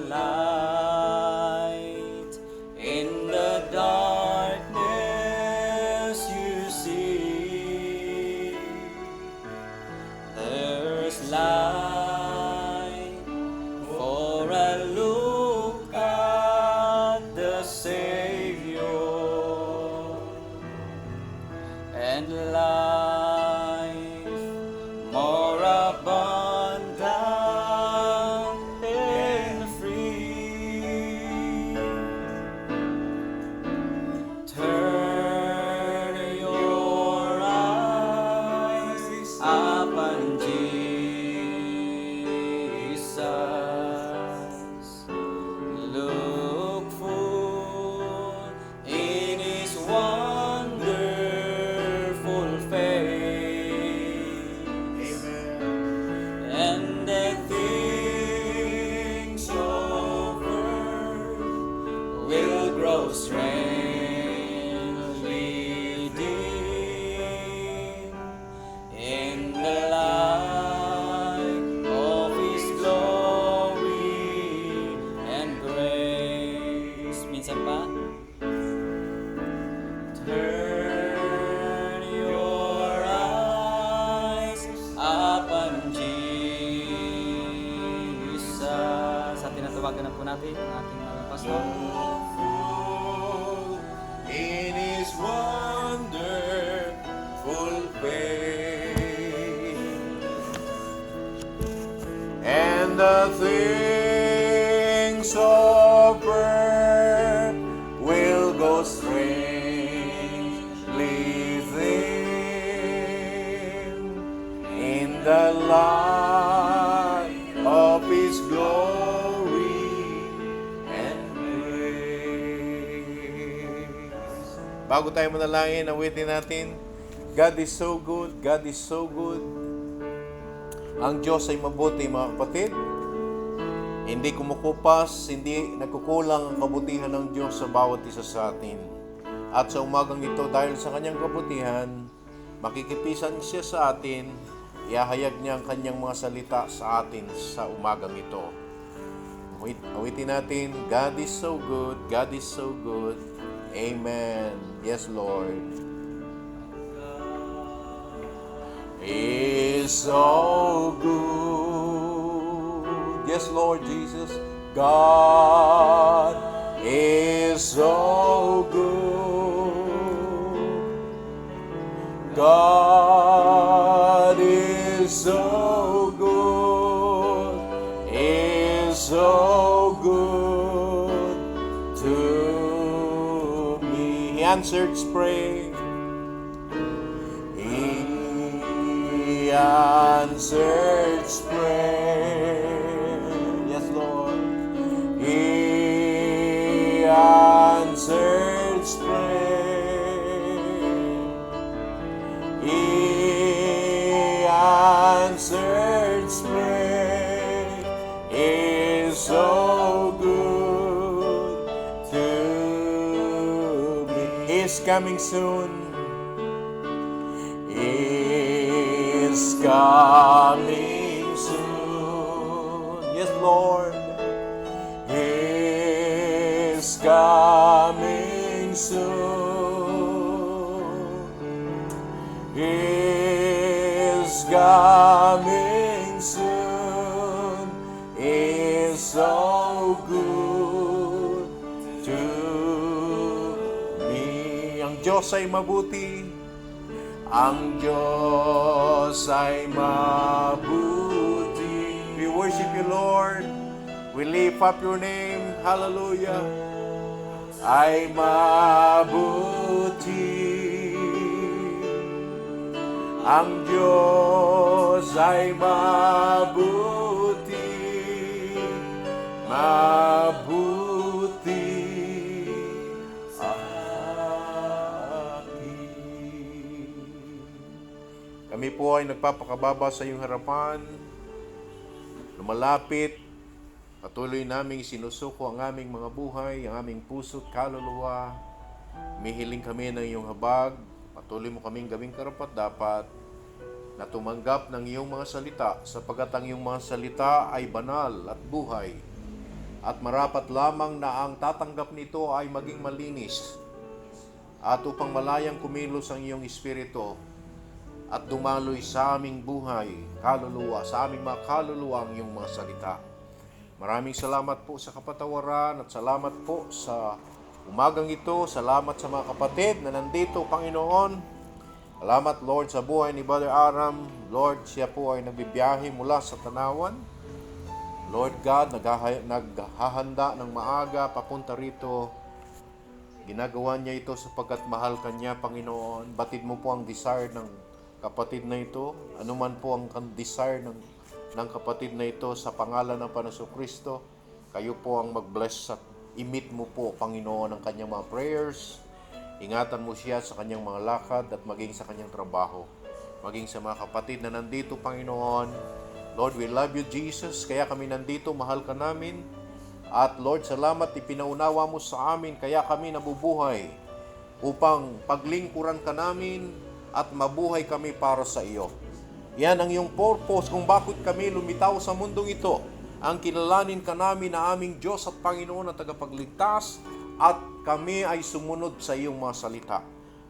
light. In the darkness you see, there's light. For a look at the Savior, and life more abundant and free. Turn your eyes upon Jesus. Look full in His wonderful face. Amen. And the things of earth will grow strangely dim in the light of His glory and grace. Minsan pa. Turn your eyes upon Jesus. Sa tinatawagan na po natin ang ating mga pastor. In His wonderful face, and the things of earth will go strangely dim in the light of His glory and grace. Bago tayo manalangin, awitin natin, God is so good, God is so good. Ang Diyos ay mabuti, mga kapatid. Hindi kumukupas, hindi nagkukulang ang kabutihan ng Diyos sa bawat isa sa atin. At sa umagang ito, dahil sa kanyang kabutihan, makikipisan siya sa atin, ihahayag niya ang kanyang mga salita sa atin sa umagang ito. Awitin natin, God is so good, God is so good. Amen. Yes, Lord. He is so good. Yes, Lord Jesus. God is so good. God is so good. Is so good to me. He answered prayer. He answered prayer. Yes, Lord. He answered prayer. He answered prayer. Is so good to me. He's coming soon. Is coming soon. Yes, Lord. Is coming soon. Is coming soon. Is so good to me. Ang Diyos ay mabuti. Ang Diyos ay mabuti. We worship you, Lord. We lift up your name. Hallelujah. Ay mabuti. Ang Diyos ay mabuti. Mabuti. Kami po ay nagpapakababa sa iyong harapan, lumalapit, patuloy naming sinusuko ang aming mga buhay, ang aming puso't kaluluwa. Mihiling kami ng iyong habag, patuloy mo kaming gawing karapat-dapat na tumanggap ng iyong mga salita, sapagkat ang iyong mga salita ay banal at buhay. at marapat lamang na ang tatanggap nito ay maging malinis at upang malayang kumilos ang iyong espiritu at dumaloy sa aming buhay, kaluluwa, sa aming mga kaluluwa ang iyong mga salita. Maraming salamat po sa kapatawaran at salamat po sa umagang ito. Salamat sa mga kapatid na nandito, Panginoon. Salamat, Lord, sa buhay ni Brother Aram. Lord, siya po ay nagbibiyahe mula sa Tanawan. Lord God, naghahanda ng maaga papunta rito. Ginagawa niya ito sapagkat mahal ka niya, Panginoon. Batid mo po ang desire ng kapatid na ito. Ano man po ang desire ng kapatid na ito sa pangalan ng Panginoon Kristo, kayo po ang mag-bless at i-meet mo po, Panginoon, ang kanyang mga prayers. Ingatan mo siya sa kanyang mga lakad at maging sa kanyang trabaho. Maging sa mga kapatid na nandito, Panginoon. Lord, we love you, Jesus. Kaya kami nandito, mahal ka namin. At Lord, salamat, ipinaunawa mo sa amin, kaya kami nabubuhay upang paglingkuran ka namin at mabuhay kami para sa iyo. Yan ang iyong purpose kung bakit kami lumitaw sa mundong ito. Ang kilalanin ka namin na aming Diyos at Panginoon at tagapagligtas at kami ay sumunod sa iyong mga salita.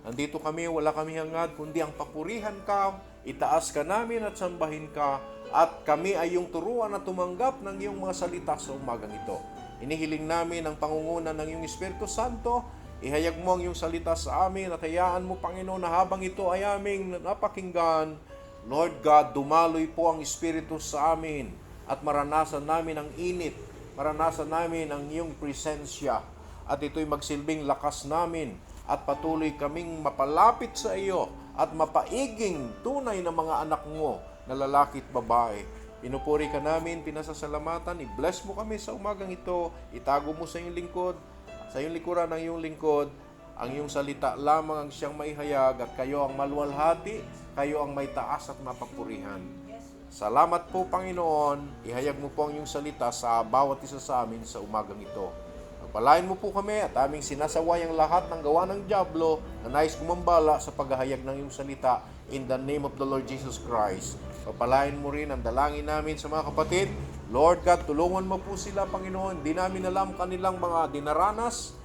Nandito kami, wala kami hangad, kundi ang papurihan ka, itaas ka namin at sambahin ka, at kami ay yung turuan na tumanggap ng iyong mga salita sa umagang ito. Inihiling namin ang pangunguna ng iyong Espiritu Santo. Ihayag mo ang iyong salita sa amin at hayaan mo, Panginoon, na habang ito ay aming napakinggan, Lord God, dumaloy po ang Espiritu sa amin at maranasan namin ang init, maranasan namin ang iyong presensya at ito'y magsilbing lakas namin at patuloy kaming mapalapit sa iyo at mapaiging tunay na mga anak mo na lalaki at babae. Pinupuri ka namin, pinasasalamatan, i-bless mo kami sa umagang ito, itago mo sa iyong lingkod, sa iyong likuran ng iyong lingkod, ang iyong salita lamang ang siyang maihayag at kayo ang maluwalhati, kayo ang may taas at mapapurihan. Salamat po, Panginoon, ihayag mo po ang iyong salita sa bawat isa sa amin sa umagang ito. Pagpalain mo po kami at aming sinasaway ang lahat ng gawa ng dyablo na nais gumambala sa paghahayag ng iyong salita in the name of the Lord Jesus Christ. Pagpalain mo rin ang dalangin namin sa mga kapatid. Lord God, tulungan mo po sila, Panginoon. Di namin alam kanilang mga dinaranas.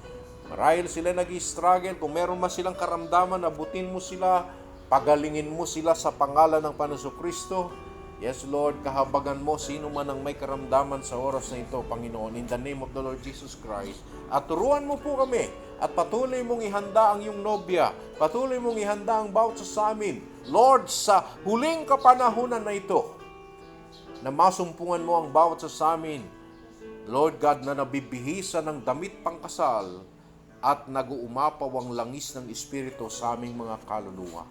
Marahil sila nag-i-struggle. Kung meron man silang karamdaman, abutin mo sila. Pagalingin mo sila sa pangalan ng Panginoon Kristo. Yes, Lord, kahabagan mo sino man ang may karamdaman sa oras na ito, Panginoon, in the name of the Lord Jesus Christ. At turuan mo po kami at patuloy mong ihanda ang iyong nobya, patuloy mong ihanda ang bawat sa amin, Lord, sa huling kapanahunan na ito, na masumpungan mo ang bawat sa amin, Lord God, na nabibihisan ng damit pangkasal at nag-uumapaw ang langis ng Espiritu sa aming mga kaluluwa.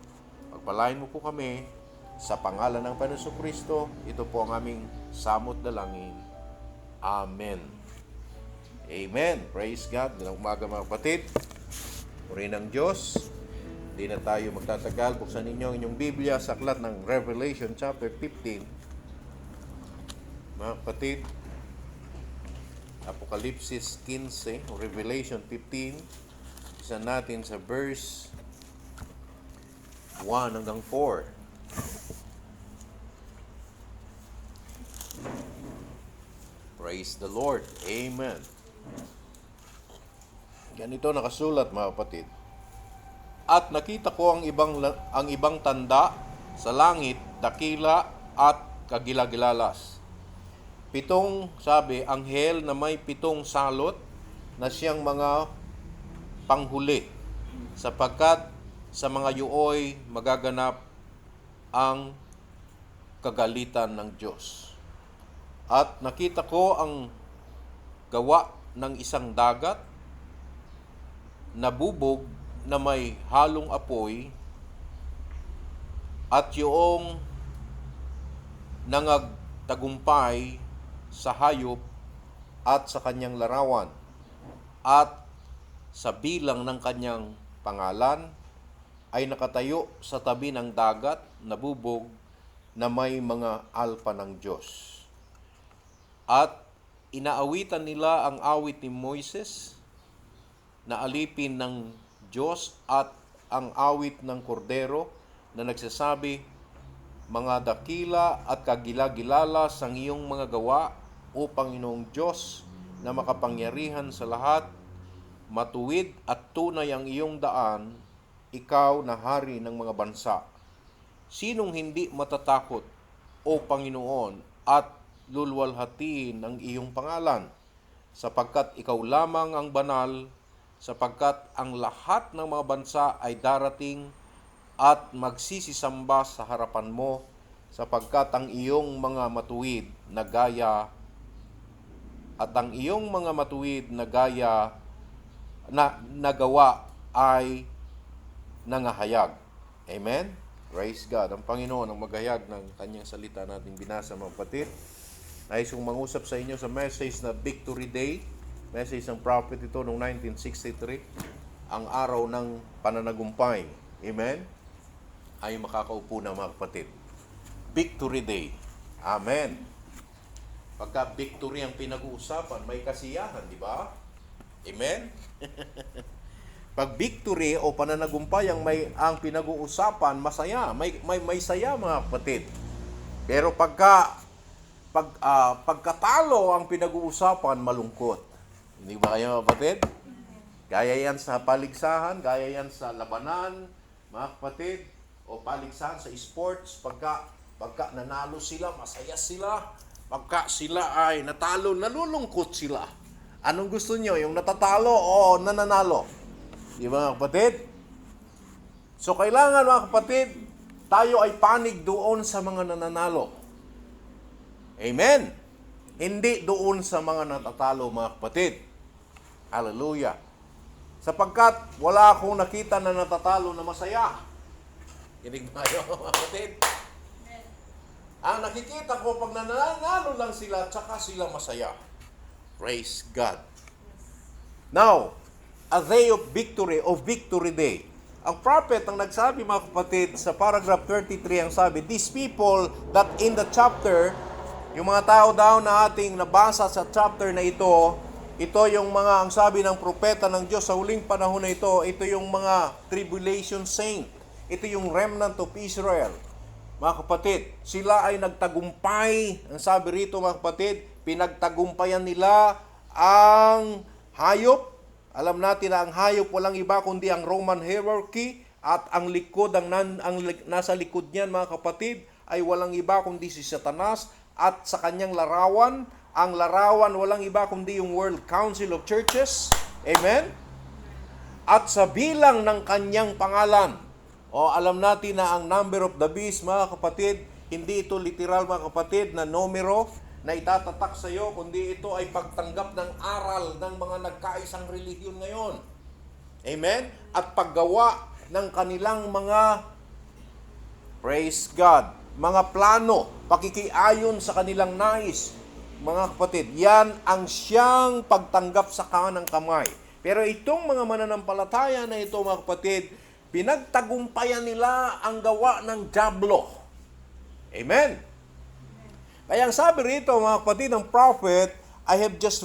Pagpalain mo po kami, sa pangalan ng Panginoon Kristo, ito po ang aming samot dalangin. Amen. Amen. Praise God. Ganang umaga mga kapatid. Purihin ng Diyos. Hindi na tayo magtatagal. Buksan ninyo ang inyong Biblia sa aklat ng Revelation chapter 15. Mga kapatid, Apokalipsis 15 o Revelation 15. Isa natin sa verse 1 hanggang 4. Praise the Lord. Amen. Ganito nakasulat, mga kapatid. At nakita ko ang ibang tanda sa langit, dakila at kagilagilalas. 7, sabi, anghel na may 7 salot na siyang mga panghuli, sapagkat sa mga yuoy magaganap ang kagalitan ng Diyos. At nakita ko ang gawa ng isang dagat na bubog na may halong apoy at yung nangagtagumpay sa hayop at sa kanyang larawan at sa bilang ng kanyang pangalan ay nakatayo sa tabi ng dagat na bubog na may mga alpa ng Diyos. At inaawitan nila ang awit ni Moises na alipin ng Diyos at ang awit ng Kordero na nagsasabi, mga dakila at kagilagilala sa iyong mga gawa, O Panginoong Diyos, na makapangyarihan sa lahat, matuwid at tunay ang iyong daan, ikaw na hari ng mga bansa. Sinong hindi matatakot, O Panginoon, at lulwalhatiin ang iyong pangalan, sapagkat ikaw lamang ang banal, sapagkat ang lahat ng mga bansa ay darating at magsisisamba sa harapan mo, sapagkat ang iyong mga matuwid na gaya na nagawa ay nangahayag. Amen? Praise God. Ang Panginoon ang maghayag ng kanyang salita nating binasa, mga kapatid. Nais kong mangusap sa inyo sa message na Victory Day. Message ng prophet ito noong 1963. Ang araw ng pananagumpay. Amen? Ay makakaupo na, mga kapatid. Victory Day. Amen. Pagka victory ang pinag-uusapan, may kasiyahan, di ba? Amen? Pag victory o pananagumpay ang pinag-uusapan, masaya. May saya, mga kapatid. Pero pagkatalo ang pinag-uusapan, malungkot. Hindi ba kayo, mga kapatid? Gaya yan sa paligsahan, gaya yan sa labanan, mga kapatid, o paligsahan sa sports. Pagka nanalo sila, masaya sila. Pagka sila ay natalo, nalulungkot sila. Anong gusto nyo? Yung natatalo o nananalo? Di ba, mga kapatid? So, kailangan, mga kapatid, tayo ay panig doon sa mga nananalo. Amen? Hindi doon sa mga natatalo, mga kapatid. Hallelujah. Sapagkat wala akong nakita na natatalo na masaya. Kinig ba yun, mga kapatid? Ang nakikita ko, pag nananalo lang sila, tsaka sila masaya. Praise God. Now, a day of victory o Victory Day. Ang prophet ang nagsabi, mga kapatid, sa paragraph 33, ang sabi, these people that in the chapter, yung mga tao daw na ating nabasa sa chapter na ito yung mga, ang sabi ng propeta ng Diyos sa huling panahon na ito yung mga tribulation saint. Ito yung remnant of Israel. Mga kapatid, sila ay nagtagumpay. Ang sabi rito, mga kapatid, pinagtagumpayan nila ang hayop. Alam natin na ang hayop walang iba kundi ang Roman hierarchy at ang nasa likod niyan, mga kapatid, ay walang iba kundi si Satanas at sa kanyang larawan. Ang larawan walang iba kundi yung World Council of Churches. Amen? At sa bilang ng kanyang pangalan. Alam natin na ang number of the beast, mga kapatid, hindi ito literal, mga kapatid, na numero na itatatak sa iyo, kundi ito ay pagtanggap ng aral ng mga nagkaisang relihiyon ngayon. Amen? At paggawa ng kanilang mga, praise God, mga plano, pakikiayon sa kanilang nais. Mga kapatid, yan ang siyang pagtanggap sa kanang kamay. Pero itong mga mananampalataya na ito, mga kapatid, pinagtagumpayan nila ang gawa ng dyablo. Amen? Kaya ang sabi rito, mga kapatid, ng prophet, I have just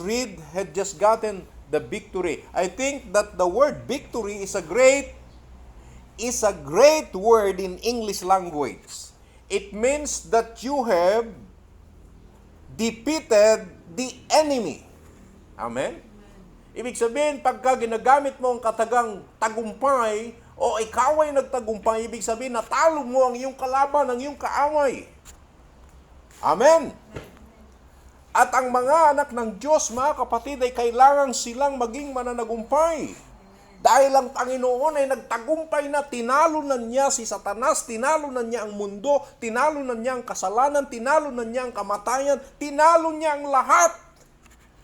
gotten the victory. I think that the word victory is a great word in English language. It means that you have defeated the enemy. Amen? Ibig sabihin, pagka ginagamit mo ang katagang tagumpay, o ikaw ay nagtagumpay, ibig sabihin, natalo mo ang iyong kalaban, ang iyong kaaway. Amen? At ang mga anak ng Diyos, mga kapatid, ay kailangan silang maging mananagumpay. Dahil ang Panginoon ay nagtagumpay na, tinalo na niya si Satanas, tinalo na niya ang mundo, tinalo na niya ang kasalanan, tinalo na niya ang kamatayan, tinalo niya ang lahat.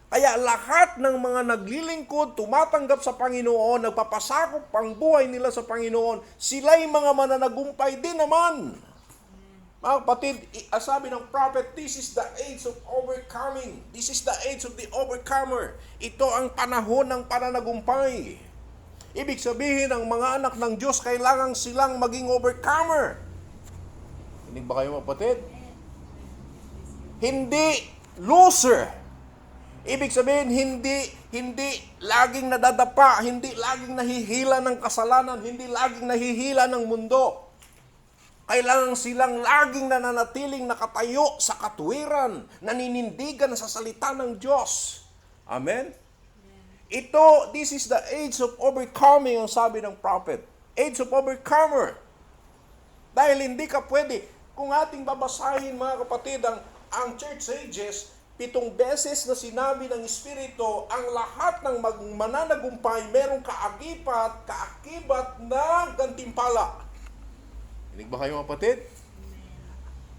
Kaya lahat ng mga naglilingkod, tumatanggap sa Panginoon, nagpapasakop ang buhay nila sa Panginoon, sila'y mga mananagumpay din naman. Mga kapatid, sabi ng prophet, this is the age of overcoming. This is the age of the overcomer. Ito ang panahon ng pananagumpay. Ibig sabihin, ang mga anak ng Diyos, kailangan silang maging overcomer. Hindi ba kayo, mga kapatid? Hindi loser. Ibig sabihin, hindi laging nadadapa, hindi laging nahihila ng kasalanan, hindi laging nahihila ng mundo. Kailangan silang laging nananatiling nakatayo sa katuwiran, naninindigan sa salita ng Diyos. Amen? This is the age of overcoming, ang sabi ng prophet. Age of overcomer. Dahil hindi ka pwede, kung ating babasahin mga kapatid, ang church ages, 7 beses na sinabi ng Espiritu, ang lahat ng mananagumpay, merong kaakibat na gantimpala. Hinig ba kayo mga kapatid?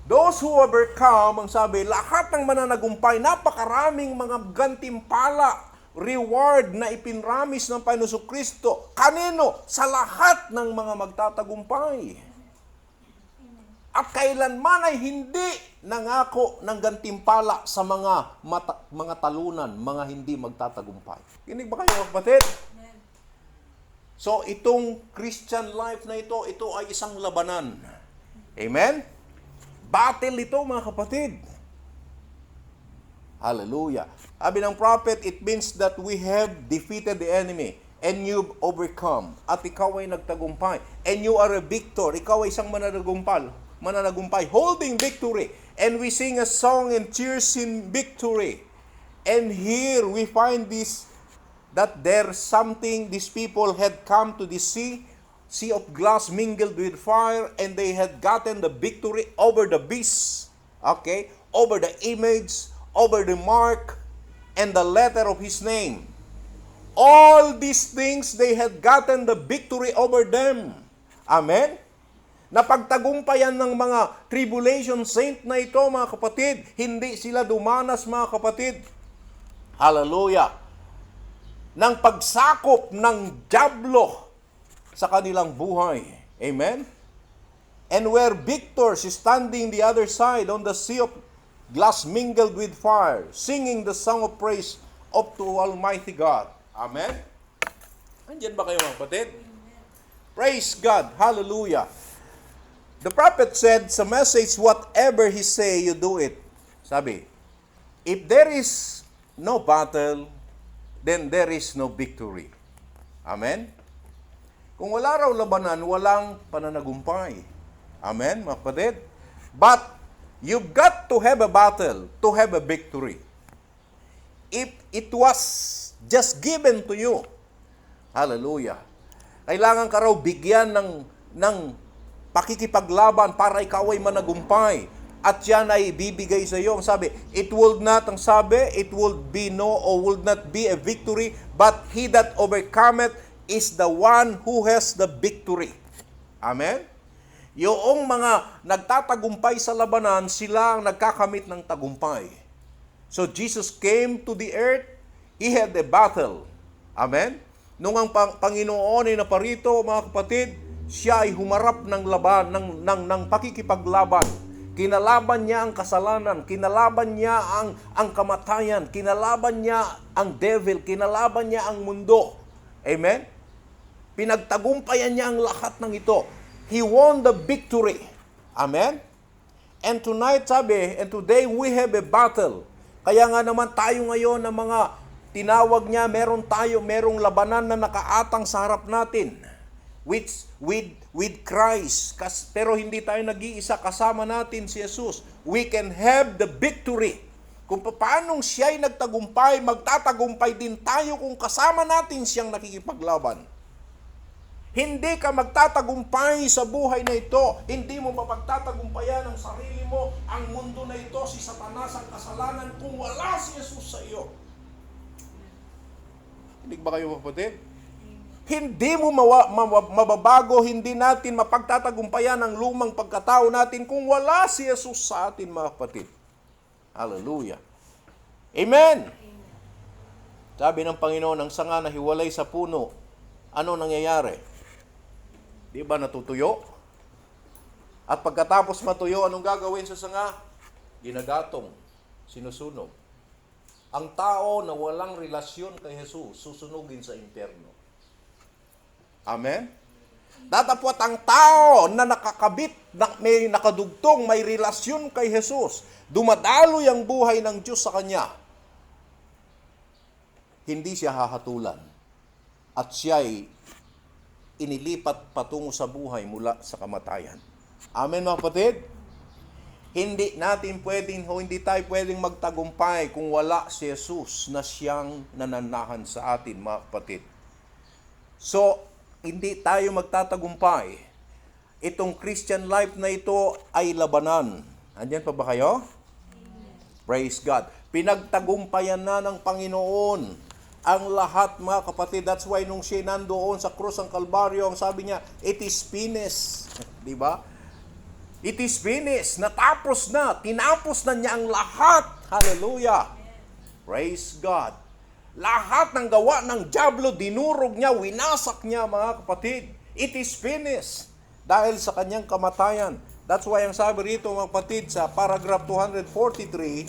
Those who overcome, ang sabi, lahat ng mananagumpay, napakaraming mga gantimpala, reward na ipinramis ng Panginoon Kristo. Kanino? Sa lahat ng mga magtatagumpay. At kailanman ay hindi nangako ng gantimpala sa mga talunan, mga hindi magtatagumpay. Kinig ba kayo mga kapatid? So itong Christian life na ito ay isang labanan. Amen? Battle ito mga kapatid. Hallelujah. Sabi ng prophet, it means that we have defeated the enemy and you've overcome. At ikaw ay nagtagumpay. And you are a victor. Ikaw ay isang mananagumpay, holding victory. And we sing a song and cheers in victory. And here we find that there's something, these people had come to the sea of glass mingled with fire, and they had gotten the victory over the beast, okay, over the image, over the mark, and the letter of his name. All these things, they had gotten the victory over them. Amen? Napagtagumpayan ng mga tribulation saint na ito, mga kapatid. Hindi sila dumanas, mga kapatid. Hallelujah. Ng pagsakop ng dyablo sa kanilang buhay. Amen? And were victors standing the other side on the sea of glass mingled with fire, singing the song of praise up to Almighty God. Amen? Andiyan ba kayo, mga kapatid? Praise God. Hallelujah. The prophet said sa message, whatever he say, you do it. Sabi, if there is no battle, then there is no victory. Amen? Kung wala raw labanan, walang pananagumpay. Amen, mga kapatid? But, you've got to have a battle to have a victory. If it was just given to you, hallelujah, kailangan ka raw bigyan ng pakikipaglaban para ikaw ay managumpay. At yan ay bibigay sa iyo. Ang sabi, it will not be no or will not be a victory, but he that overcometh is the one who has the victory. Amen? Yung mga nagtatagumpay sa labanan, sila ang nagkakamit ng tagumpay. So Jesus came to the earth, he had a battle. Amen? Nung ang Panginoon ay naparito, mga kapatid, siya ay humarap ng laban, ng pakikipaglaban. Kinalaban niya ang kasalanan, kinalaban niya ang kamatayan, kinalaban niya ang devil, kinalaban niya ang mundo. Amen? Pinagtagumpayan niya ang lahat ng ito. He won the victory. Amen? And tonight, and today we have a battle. Kaya nga naman tayo ngayon ng mga tinawag niya, merong labanan na nakaatang sa harap natin. With Christ. Pero hindi tayo nag-iisa, kasama natin si Jesus. We can have the victory. Kung paano siya ay nagtagumpay, magtatagumpay din tayo kung kasama natin siyang nakikipaglaban. Hindi ka magtatagumpay sa buhay na ito. Hindi mo mapagtatagumpayan ang sarili mo, ang mundo na ito, si Satanas, ang kasalanan, kung wala si Jesus sa iyo. Hindi ba kayo, kapatid? Hindi mo mababago, hindi natin mapagtatagumpayan ang lumang pagkatao natin kung wala si Jesus sa atin, mga kapatid. Hallelujah. Amen. Sabi ng Panginoon, ang sanga na hiwalay sa puno, ano nangyayari? Di ba natutuyo? At pagkatapos matuyo, anong gagawin sa sanga? Ginagatong, sinusunog. Ang tao na walang relasyon kay Jesus, susunugin sa impyerno. Amen? Datapwat ang tao na nakakabit, may nakadugtong, may relasyon kay Jesus, dumadaloy ang buhay ng Diyos sa kanya, hindi siya hahatulan. At siya'y inilipat patungo sa buhay mula sa kamatayan. Amen, mga kapatid? Hindi tayo pwedeng magtagumpay kung wala si Jesus na siyang nananahan sa atin, mga kapatid. So, hindi tayo magtatagumpay. Itong Christian life na ito ay labanan. Andiyan pa ba kayo? Praise God. Pinagtagumpayan na ng Panginoon ang lahat, mga kapatid. That's why nung siya nandoon sa krus ng Kalbaryo, ang sabi niya, it is finished. Di ba? It is finished. Natapos na. Tinapos na niya ang lahat. Hallelujah. Praise God. Lahat ng gawa ng dyablo, dinurog niya, winasak niya, mga kapatid. It is finished. Dahil sa kanyang kamatayan. That's why ang sabi rito, mga kapatid, sa paragraph 243,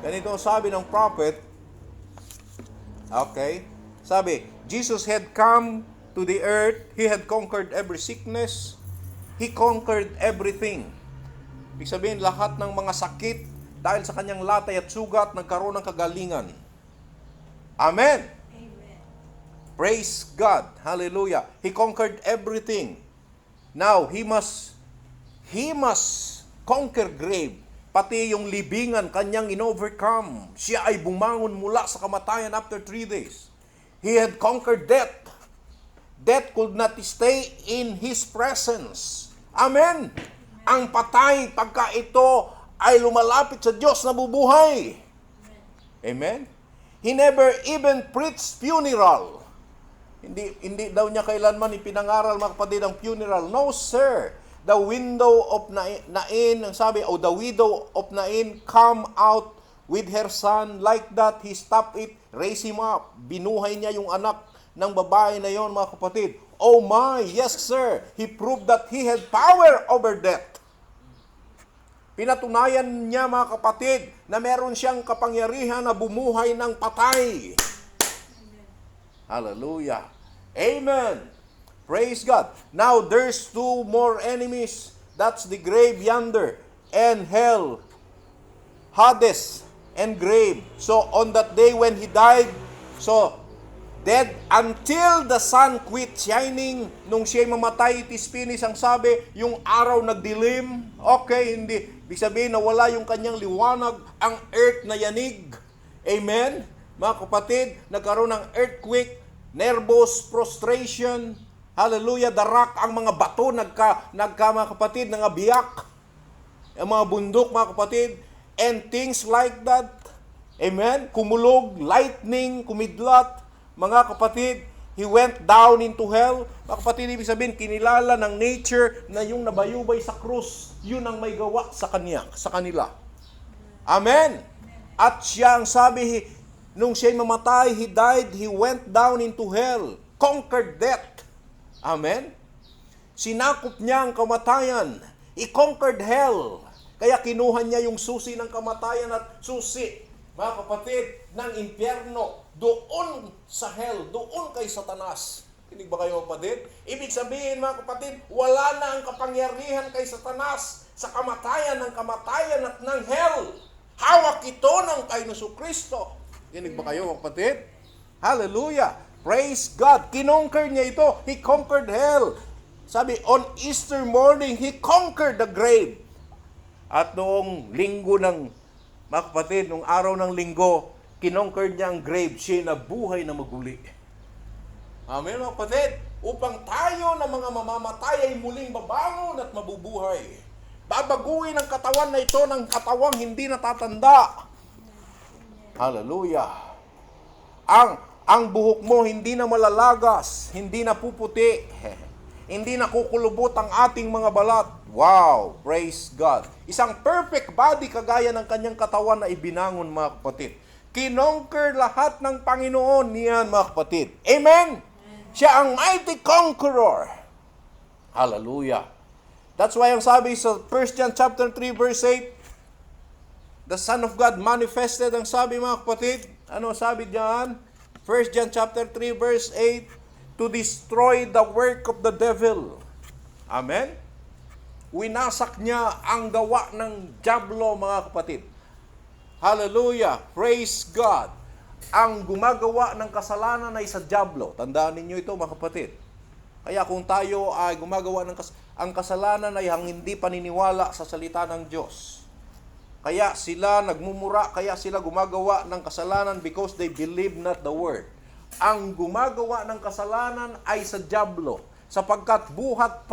ganito ang sabi ng prophet, okay, sabi, Jesus had come to the earth, He had conquered every sickness, He conquered everything. Ibig sabihin, lahat ng mga sakit, dahil sa kanyang latay at sugat, nagkaroon ng kagalingan. Amen. Amen. Praise God. Hallelujah. He conquered everything. Now, He must conquer grave. Pati yung libingan, kanyang in-overcome. Siya ay bumangon mula sa kamatayan after 3 days. He had conquered death. Death could not stay in His presence. Amen. Ang patay, pagka ito ay lumalapit sa Diyos, nabubuhay. Amen. He never even preached funeral. Hindi daw niya kailanman ipinangaral, mga kapatid, ang funeral. No, sir. The window of Nain, ang sabi, the widow of Nain come out with her son. Like that, he stopped it, raised him up. Binuhay niya yung anak ng babae na yon, mga kapatid. Oh my, yes sir. He proved that he had power over death. Pinatunayan niya, mga kapatid, na meron siyang kapangyarihan na bumuhay ng patay. Hallelujah. Amen. Praise God. Now, there's 2 more enemies. That's the grave yonder and hell, Hades and grave. So, on that day when He died, so, dead until the sun quit shining. Nung siya'y mamatay, it is finished. Ang sabi, yung araw nagdilim. Okay, hindi. Ibig sabihin, nawala yung kanyang liwanag. Ang earth na yanig. Amen? Mga kapatid, nagkaroon ng earthquake, nervous prostration. Hallelujah, the rock, ang mga bato, mga kapatid, nangabiyak. Ang mga bundok, mga kapatid. And things like that. Amen? Kumulog, lightning, kumidlat. Mga kapatid, He went down into hell. Mga kapatid, ibig sabihin, kinilala ng nature na yung nabayubay sa krus, yun ang may gawa sa kanila. Amen. At siya ang sabi, nung siya'y mamatay, He died, He went down into hell, conquered death. Amen. Sinakop niya ang kamatayan. He conquered hell. Kaya kinuha niya yung susi ng kamatayan at susi, mga kapatid, ng impyerno, doon sa hell, doon kay Satanas. Kinig ba kayo, kapatid? Ibig sabihin, mga kapatid, wala na ang kapangyarihan kay Satanas sa kamatayan at ng hell. Hawak ito ng kay Jesucristo. Kinig ba kayo, kapatid? Hallelujah! Praise God! Kinonquer niya ito. He conquered hell. Sabi, on Easter morning, He conquered the grave. At noong linggo ng, mga kapatid, noong araw ng linggo, kinonquer niya ang grave, siya nabuhay na maguli. Amen, mga kapatid? Upang tayo na mga mamamatay ay muling babangon at mabubuhay. Babaguhin ang katawan na ito ng katawang hindi natatanda. Hallelujah. Ang buhok mo hindi na malalagas, hindi na puputi, hindi na kukulubot ang ating mga balat. Wow! Praise God. Isang perfect body kagaya ng kanyang katawan na ibinangon, mga kapatid. Kinonquer lahat ng Panginoon niyan, mga kapatid. Amen? Siya ang mighty conqueror. Hallelujah. That's why ang sabi sa 1 John chapter 3 verse 8, the Son of God manifested, ang sabi, mga kapatid. Ano sabi diyan? 1 John chapter 3 verse 8, to destroy the work of the devil. Amen? Winasak niya ang gawa ng dyablo, mga kapatid. Hallelujah! Praise God! Ang gumagawa ng kasalanan ay sa dyablo. Tandaan ninyo ito, mga kapatid. Kaya kung tayo ay gumagawa ng ang kasalanan ay ang hindi paniniwala sa salita ng Diyos. Kaya sila nagmumura, kaya sila gumagawa ng kasalanan because they believe not the word. Ang gumagawa ng kasalanan ay sa dyablo, sapagkat buhat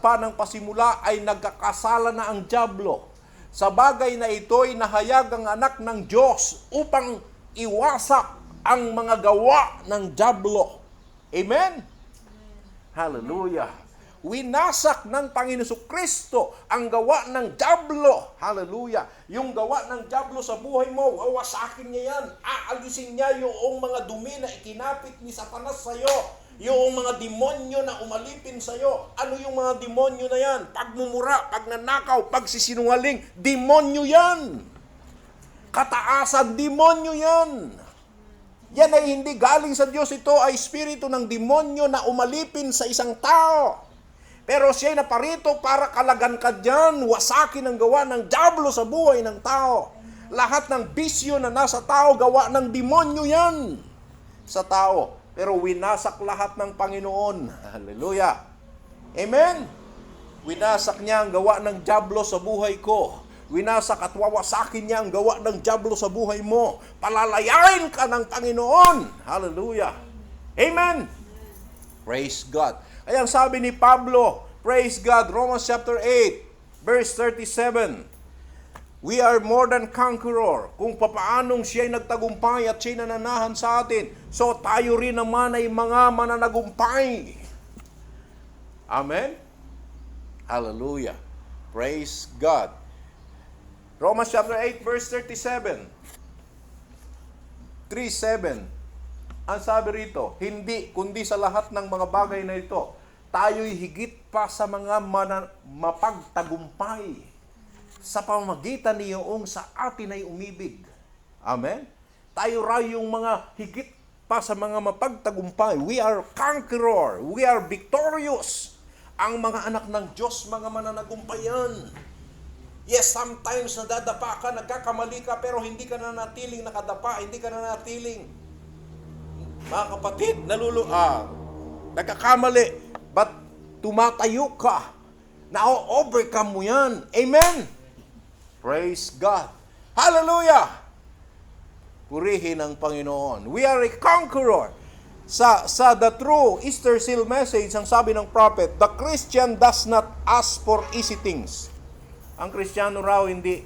pa ng pasimula ay nagkakasala na ang dyablo. Sa bagay na ito'y nahayag ang anak ng Diyos upang iwasak ang mga gawa ng dyablo. Amen? Hallelujah. Winasak ng Panginoon Kristo ang gawa ng dyablo. Hallelujah. Yung gawa ng dyablo sa buhay mo, wawasakin niya yan. Aalisin niya yung mga dumi na ikinapit ni Satanas sa'yo. Yung mga demonyo na umalipin sa'yo. Ano yung mga demonyo na yan? Pagmumura, pagnanakaw, pagsisinungaling, demonyo yan. Kataasan, demonyo yan. Yan ay hindi galing sa Diyos. Ito ay espiritu ng demonyo na umalipin sa isang tao. Pero siya'y naparito para kalagan ka dyan, wasakin ang gawa ng dyablo sa buhay ng tao. Lahat ng bisyo na nasa tao, gawa ng demonyo yan sa tao. Pero winasak lahat ng Panginoon. Hallelujah. Amen? Winasak niya ang gawa ng dyablo sa buhay ko. Winasak at wawasakin niya ang gawa ng dyablo sa buhay mo. Palalayain ka ng Panginoon. Hallelujah. Amen? Praise God. Ayan sabi ni Pablo, praise God, Romans chapter 8, verse 37. We are more than conqueror. Kung papaanong siya'y nagtagumpay at siya'y nananahan sa atin, so tayo rin naman ay mga mananagumpay. Amen? Hallelujah. Praise God. Romans chapter 8, verse 37. 3:7. Ang sabi rito, hindi, kundi sa lahat ng mga bagay na ito, tayo'y higit pa sa mga mapagtagumpay sa pamamagitan niyong sa atin ay umibig. Amen? Tayo rin yung mga higit pa sa mga mapagtagumpay. We are conqueror. We are victorious. Ang mga anak ng Diyos, mga mananagumpayan. Yes, sometimes nadadapa ka, nagkakamali ka, pero hindi ka na natiling nakadapa, hindi ka na natiling mga kapatid, nagkakamali, but tumatayo ka. Na-overcome mo yan. Amen? Praise God. Hallelujah! Purihin ang Panginoon. We are a conqueror. Sa The True Easter Seal Message, ang sabi ng prophet, the Christian does not ask for easy things. Ang Kristiyano raw, hindi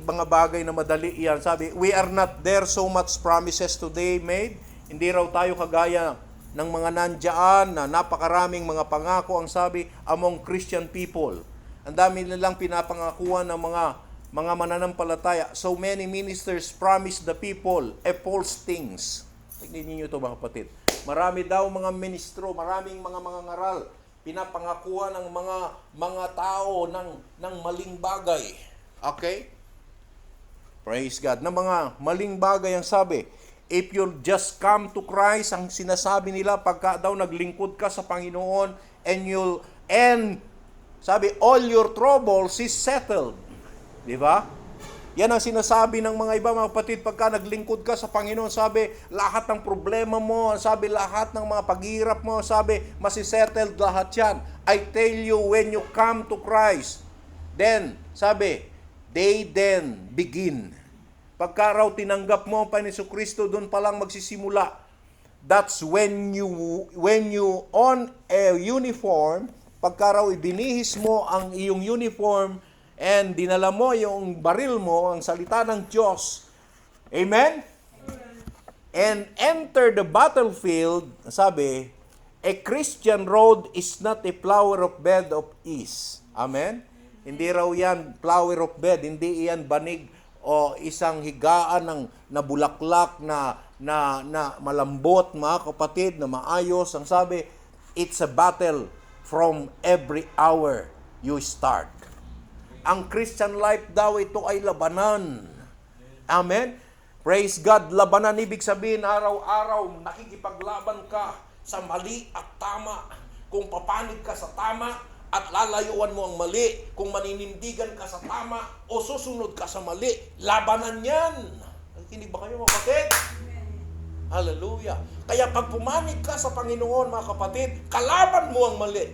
mga bagay na madali yan. Sabi, we are not there so much promises today made. Hindi raw tayo kagaya ng mga nandiyan na napakaraming mga pangako ang sabi among Christian people. Ang dami nilang pinapangakuan ng mga mananampalataya. So many ministers promise the people false things. Tignan niyo ito mga kapatid. Marami daw mga ministro, maraming mga ngaral, pinapangakuan ng mga tao ng maling bagay. Okay? Praise God. Na mga maling bagay ang sabi, if you'll just come to Christ, ang sinasabi nila pagka daw naglingkod ka sa Panginoon and sabi, all your troubles is settled. Di ba? Yan ang sinasabi ng mga iba mga kapatid pagka naglingkod ka sa Panginoon. Sabi, lahat ng problema mo, sabi, lahat ng mga paghihirap mo, sabi, masisettled lahat yan. I tell you, when you come to Christ, then, sabi, they then begin. Pagka raw tinanggap mo ang Panginoon Kristo, doon pa lang magsisimula. That's when you on a uniform, pagka raw ibinihis mo ang iyong uniform and dinala mo yung baril mo, ang salita ng Diyos. Amen? And enter the battlefield, sabi, a Christian road is not a flower of bed of ease. Amen? Hindi raw yan flower of bed, hindi yan banig o isang higaan ng nabulaklak na malambot, mga kapatid, na maayos. Ang sabi, it's a battle from every hour you start. Ang Christian life daw, ito ay labanan. Amen? Praise God. Labanan, ibig sabihin, araw-araw, nakikipaglaban ka sa mali at tama. Kung papanig ka sa tama, at lalayuan mo ang mali, kung maninindigan ka sa tama o susunod ka sa mali, labanan yan. Nakikinig ba kayo mga kapatid? Hallelujah. Kaya pag pumanig ka sa Panginoon, mga kapatid, kalaban mo ang mali.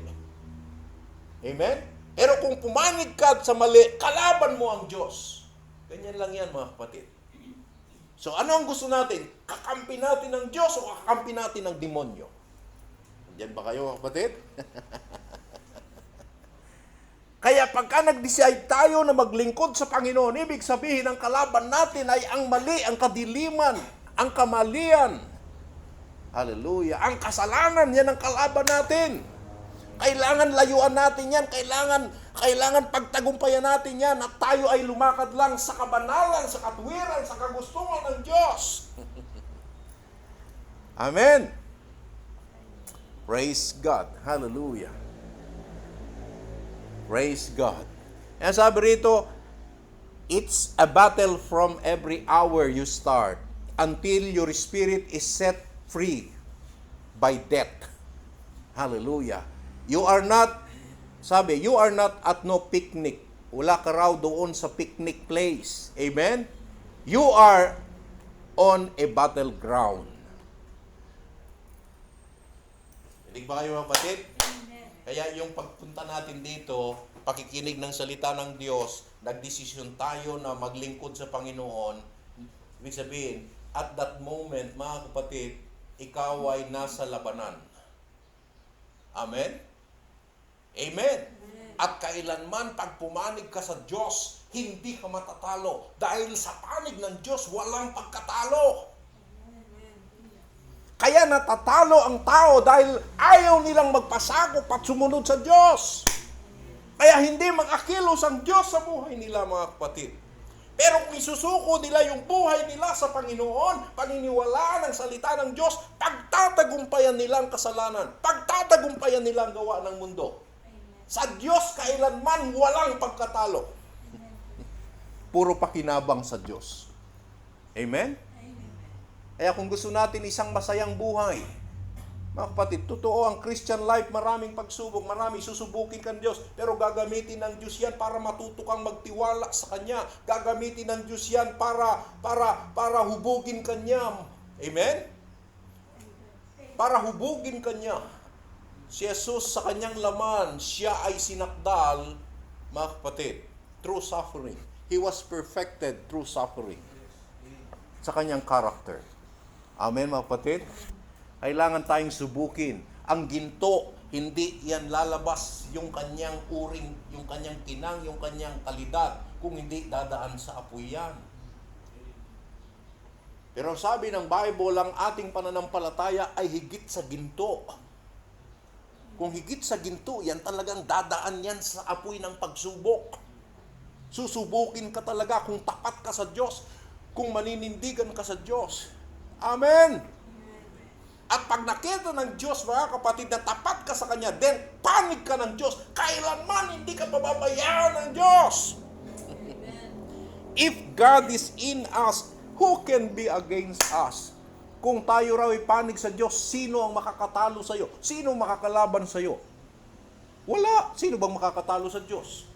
Amen? Pero kung pumanig ka sa mali, kalaban mo ang Diyos. Ganyan lang yan, mga kapatid. So ano ang gusto natin? Kakampi natin ng Diyos o kakampi natin ng demonyo? Diyan ba kayo, mga kapatid? Kaya pagka nag-decide tayo na maglingkod sa Panginoon, ibig sabihin ang kalaban natin ay ang mali, ang kadiliman, ang kamalian. Hallelujah. Ang kasalanan, yan ang kalaban natin. Kailangan layuan natin yan. Kailangan pagtagumpayan natin yan at tayo ay lumakad lang sa kabanalan, sa katwiran, sa kagustuhan ng Diyos. Amen. Praise God. Hallelujah. Praise God. Kaya sabi rito, it's a battle from every hour you start until your spirit is set free by death. Hallelujah. You are not at no picnic. Wala ka raw doon sa picnic place. Amen? You are on a battleground. Hindi ba kayo, kapatid? Kaya yung pagpunta natin dito, pakikinig ng salita ng Diyos, nagdesisyon tayo na maglingkod sa Panginoon. Ibig sabihin, at that moment, mga kapatid, ikaw ay nasa labanan. Amen? Amen. At kailanman pag pumanig ka sa Diyos, hindi ka matatalo. Dahil sa panig ng Diyos, walang pagkatalo. Kaya natatalo ang tao dahil ayaw nilang magpasakop at sumunod sa Diyos. Kaya hindi mag-akilos ang Diyos sa buhay nila, mga kapatid. Pero kung isusuko nila yung buhay nila sa Panginoon, paniniwalaan ang salita ng Diyos, pagtatagumpayan nila ang kasalanan, pagtatagumpayan nila ang gawa ng mundo. Sa Diyos kailanman walang pagkatalo. Puro pakinabang sa Diyos. Amen? Kaya kung gusto natin isang masayang buhay, mga kapatid, totoo ang Christian life, maraming pagsubok, maraming susubukin kang Diyos, pero gagamitin ng Diyos yan para matuto kang magtiwala sa Kanya. Gagamitin ng Diyos yan para hubugin Kanya. Amen? Para hubugin Kanya. Si Jesus sa Kanyang laman, Siya ay sinakdal, mga kapatid, through suffering. He was perfected through suffering. Sa Kanyang character. Amen, mga kapatid? Kailangan tayong subukin. Ang ginto, hindi yan lalabas yung kanyang uring, yung kanyang kinang, yung kanyang kalidad, kung hindi dadaan sa apoy yan. Pero sabi ng Bible, ang ating pananampalataya ay higit sa ginto. Kung higit sa ginto, yan talagang dadaan yan sa apoy ng pagsubok. Susubukin ka talaga kung tapat ka sa Diyos, kung maninindigan ka sa Diyos. Amen! At pag nakita ng Diyos, mga kapatid, na tapat ka sa Kanya, then panig ka ng Diyos. Kailanman hindi ka pababayaan ng Diyos. If God is in us, who can be against us? Kung tayo raw ay panig sa Diyos, sino ang makakatalo sa iyo? Sino ang makakalaban sa iyo? Wala. Sino bang makakatalo sa Diyos?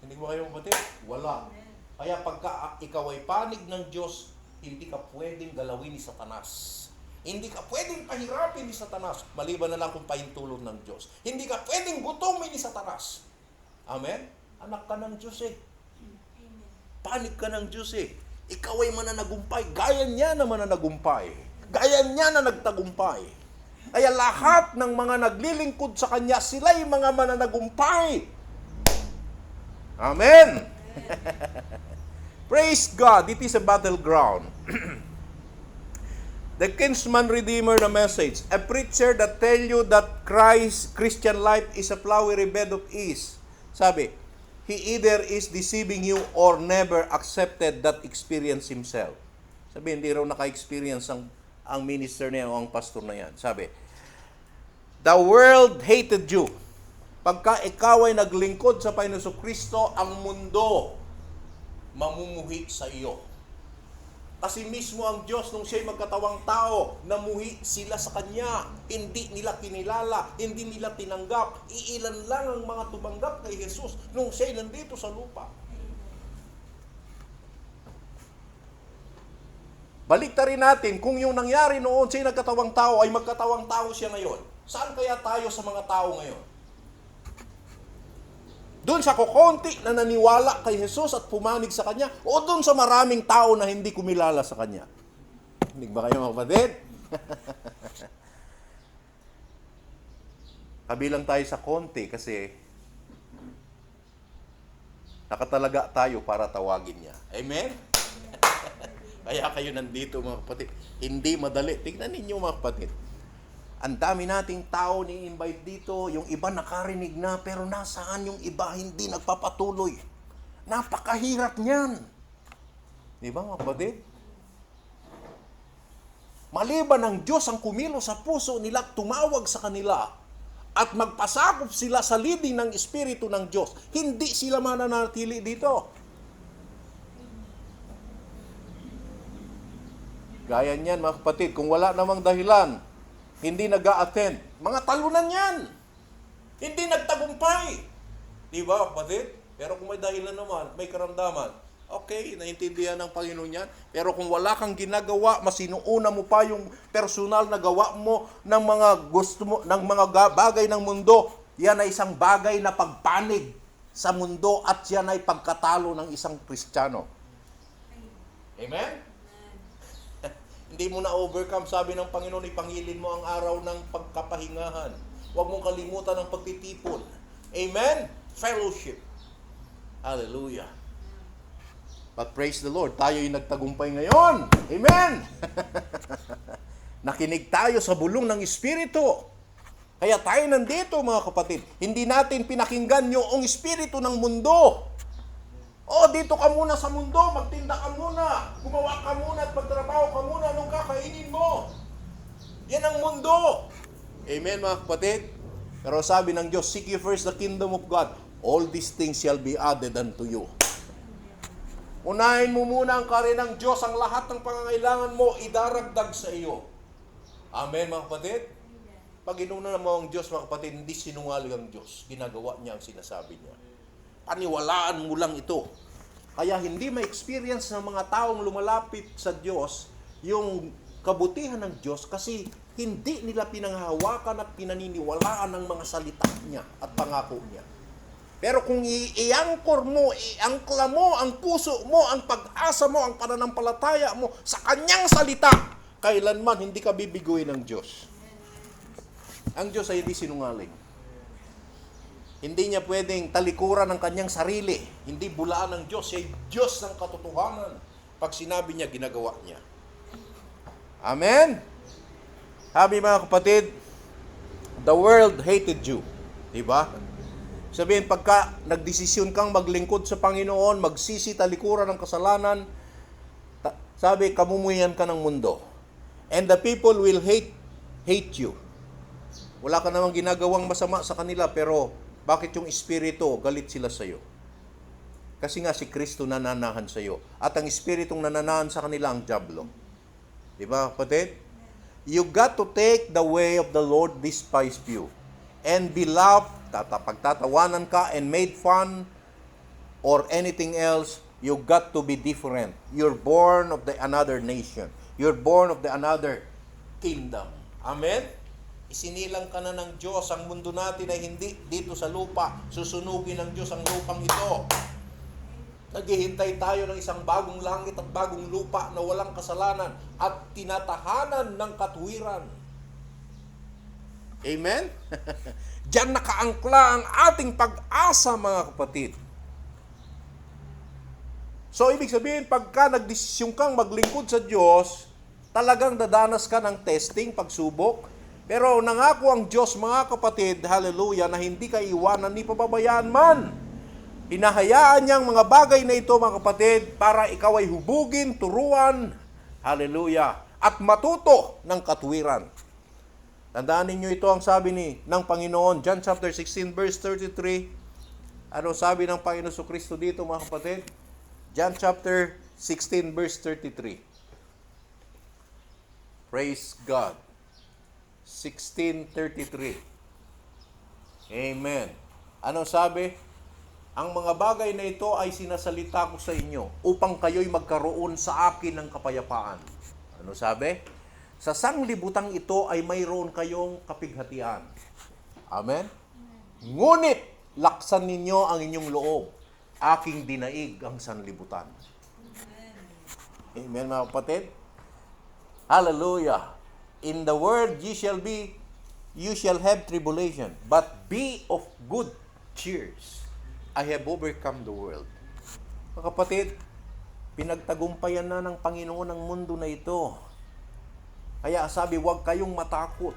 Hindi ba kayo, kapatid? Wala. Kaya pagka ikaw ay panig ng Diyos, hindi ka pwedeng galawin ni Satanas. Hindi ka pwedeng pahirapin ni Satanas, maliban na lang kung pahintulot ng Diyos. Hindi ka pwedeng gutomin ni Satanas. Amen? Anak ka ng Diyos eh. Panig ka ng Diyos eh. Ikaw ay mananagumpay. Gaya niya na mananagumpay. Gaya niya na nagtagumpay. Kaya lahat ng mga naglilingkod sa Kanya, sila'y mga mananagumpay. Amen? Praise God, it is a battleground. The Kinsman Redeemer na message, a preacher that tell you that Christian life is a flowery bed of ease. Sabi, he either is deceiving you or never accepted that experience himself. Sabi, hindi raw naka-experience ang minister na yan o ang pastor na yan. Sabi, the world hated you. Pagka ikaw ay naglingkod sa Panginoon Kristo, ang mundo mamumuhi sa iyo. Kasi mismo ang Diyos, nung siya'y magkatawang tao, namuhi sila sa Kanya. Hindi nila kinilala, hindi nila tinanggap. Iilan lang ang mga tumanggap kay Jesus nung siya'y nandito sa lupa. Baliktarin natin, kung yung nangyari noon siya nagkatawang tao, ay magkatawang tao siya ngayon. Saan kaya tayo sa mga tao ngayon? Doon sa kukonti na naniwala kay Jesus at pumanig sa Kanya, o doon sa maraming tao na hindi kumilala sa Kanya? Hindi ba kayo mga kapatid? Kabilang tayo sa konti kasi nakatalaga tayo para tawagin niya. Amen? Kaya kayo nandito mga kapatid. Hindi madali. Tignan ninyo mga kapatid. Ang dami nating tao ni-invite dito. Yung iba nakarinig na, pero nasaan yung iba hindi nagpapatuloy? Napakahirap niyan. Di ba mga kapatid? Maliban ng Diyos ang kumilo sa puso nila, tumawag sa kanila, at magpasakop sila sa leading ng Espiritu ng Diyos, hindi sila mananatili dito. Gaya niyan mga kapatid, kung wala namang dahilan, hindi nag-a-attend. Mga talunan yan. Hindi nagtagumpay. Di ba kapatid? Pero kung may dahilan naman, may karamdaman, okay, naintindihan ng Panginoon yan. Pero kung wala kang ginagawa, masinuuna mo pa yung personal na gawa mo ng mga gusto mo, ng mga bagay ng mundo, yan ay isang bagay na pagpanig sa mundo at yan ay pagkatalo ng isang Kristiyano. Amen? Hindi mo na overcome, sabi ng Panginoon, ipangilin mo ang araw ng pagkapahingahan. Huwag mong kalimutan ang pagtitipon. Amen? Fellowship. Hallelujah. But praise the Lord, tayo yung nagtagumpay ngayon. Amen! Nakinig tayo sa bulong ng Espiritu. Kaya tayo nandito mga kapatid. Hindi natin pinakinggan yung Espiritu ng mundo. O, dito ka muna sa mundo, magtinda ka muna, gumawa ka muna at magtrabaho ka muna, anong kakainin mo? Yan ang mundo. Amen mga kapatid? Pero sabi ng Diyos, seek ye first the kingdom of God, all these things shall be added unto you. Unahin mo muna ang karya ng Diyos, ang lahat ng pangangailangan mo, idaragdag sa iyo. Amen mga kapatid? Pag inuna mo ang Diyos mga kapatid, hindi sinungaling ang Diyos. Ginagawa niya ang sinasabi niya. Paniwalaan mo lang ito. Kaya hindi ma-experience ng mga taong lumalapit sa Diyos yung kabutihan ng Diyos kasi hindi nila pinanghahawakan at pinaniniwalaan ng mga salita niya at pangako niya. Pero kung i-angkor mo, i-angkla mo ang puso mo, ang pag-asa mo, ang pananampalataya mo sa Kanyang salita, kailanman hindi ka bibiguin ng Diyos. Ang Diyos ay hindi sinungaling. Hindi niya pwedeng talikuran ng Kanyang sarili. Hindi bulaan ng Diyos. Siya ay Diyos ng katotohanan. Pag sinabi niya, ginagawa niya. Amen? Sabi mga kapatid, the world hated you. Diba? Sabihin, pagka nagdesisyon kang maglingkod sa Panginoon, magsisi talikuran ng kasalanan, sabi, kamumuyan ka ng mundo. And the people will hate you. Wala ka namang ginagawang masama sa kanila, pero bakit yung Espiritu, galit sila sa iyo? Kasi nga si Kristo nananahan sa iyo. At ang Espiritong nananahan sa kanila ang dyablo. Diba, kapatid? You got to take the way of the Lord despise you. And be loved, pagtatawanan ka and made fun or anything else, you got to be different. You're born of the another nation. You're born of the another kingdom. Amen? Isinilang ka na ng Diyos. Ang mundo natin ay hindi dito sa lupa. Susunugin ng Diyos ang lupang ito. Naghihintay tayo ng isang bagong langit at bagong lupa na walang kasalanan at tinatahanan ng katuwiran. Amen? Diyan nakaangkla ang ating pag-asa mga kapatid. So, ibig sabihin, pagka nagdesisyon kang maglingkod sa Diyos, talagang dadanas ka ng testing, pagsubok. Pero nangako ang Diyos, mga kapatid, hallelujah, na hindi ka iwanan ni pababayaan man. Hinahayaan niyang mga bagay na ito, mga kapatid, para ikaw ay hubugin, turuan, hallelujah, at matuto ng katuwiran. Tandaan ninyo ito ang sabi ng Panginoon, John chapter 16, verse 33. Ano sabi ng Panginoon Kristo dito, mga kapatid? John chapter 16, verse 33. Praise God. 16:33. Amen. Anong sabi? Ang mga bagay na ito ay sinasalita ko sa inyo upang kayo'y magkaroon sa akin ng kapayapaan. Ano sabi? Sa sanglibutang ito ay mayroon kayong kapighatian. Amen? Ngunit, laksan ninyo ang inyong loob. Aking dinaig ang sanlibutan. Amen, mga kapatid? Hallelujah. In the world you shall have tribulation, but be of good cheers. I have overcome the world. Mga kapatid, pinagtagumpayan na ng Panginoon ang mundo na ito. Kaya sabi, huwag kayong matakot.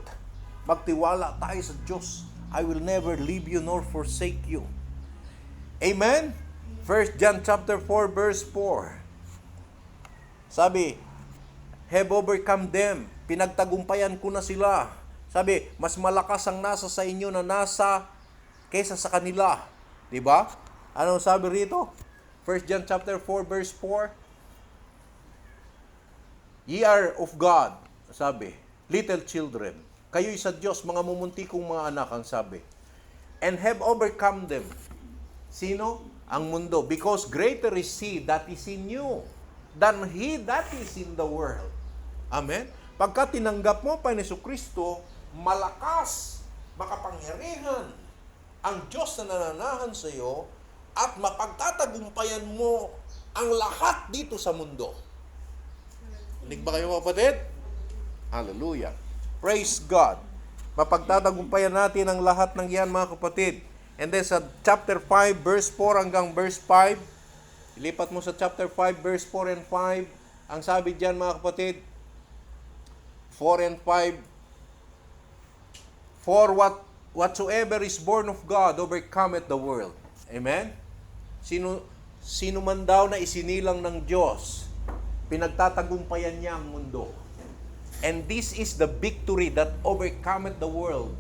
Magtiwala tayo sa Diyos. I will never leave you nor forsake you. Amen? 1 John chapter 4 verse 4. Sabi, have overcome them. Pinagtagumpayan ko na sila. Sabi, mas malakas ang nasa sa inyo na nasa kaysa sa kanila. Diba? Ano sabi rito? 1 John chapter 4 verse 4. Ye are of God, sabi, little children. Kayo'y sa Diyos, mga mumuntikong mga anak, ang sabi. And have overcome them. Sino? Ang mundo. Because greater is He that is in you than he that is in the world. Amen? Pagka tinanggap mo pa ni Jesucristo, malakas, makapangyarihan ang Diyos na nananahan sa iyo at mapagtatagumpayan mo ang lahat dito sa mundo. Inig ba kayo, kapatid? Hallelujah. Praise God. Mapagtatagumpayan natin ang lahat ng yan, mga kapatid. And then sa chapter 5, verse 4 hanggang verse 5, ilipat mo sa chapter 5, verse 4 and 5. Ang sabi diyan, mga kapatid, 4 and 5, for whatsoever is born of God overcometh the world. Amen? Sino man daw na isinilang ng Diyos, pinagtatagumpayan niya ang mundo. And this is the victory that overcometh the world,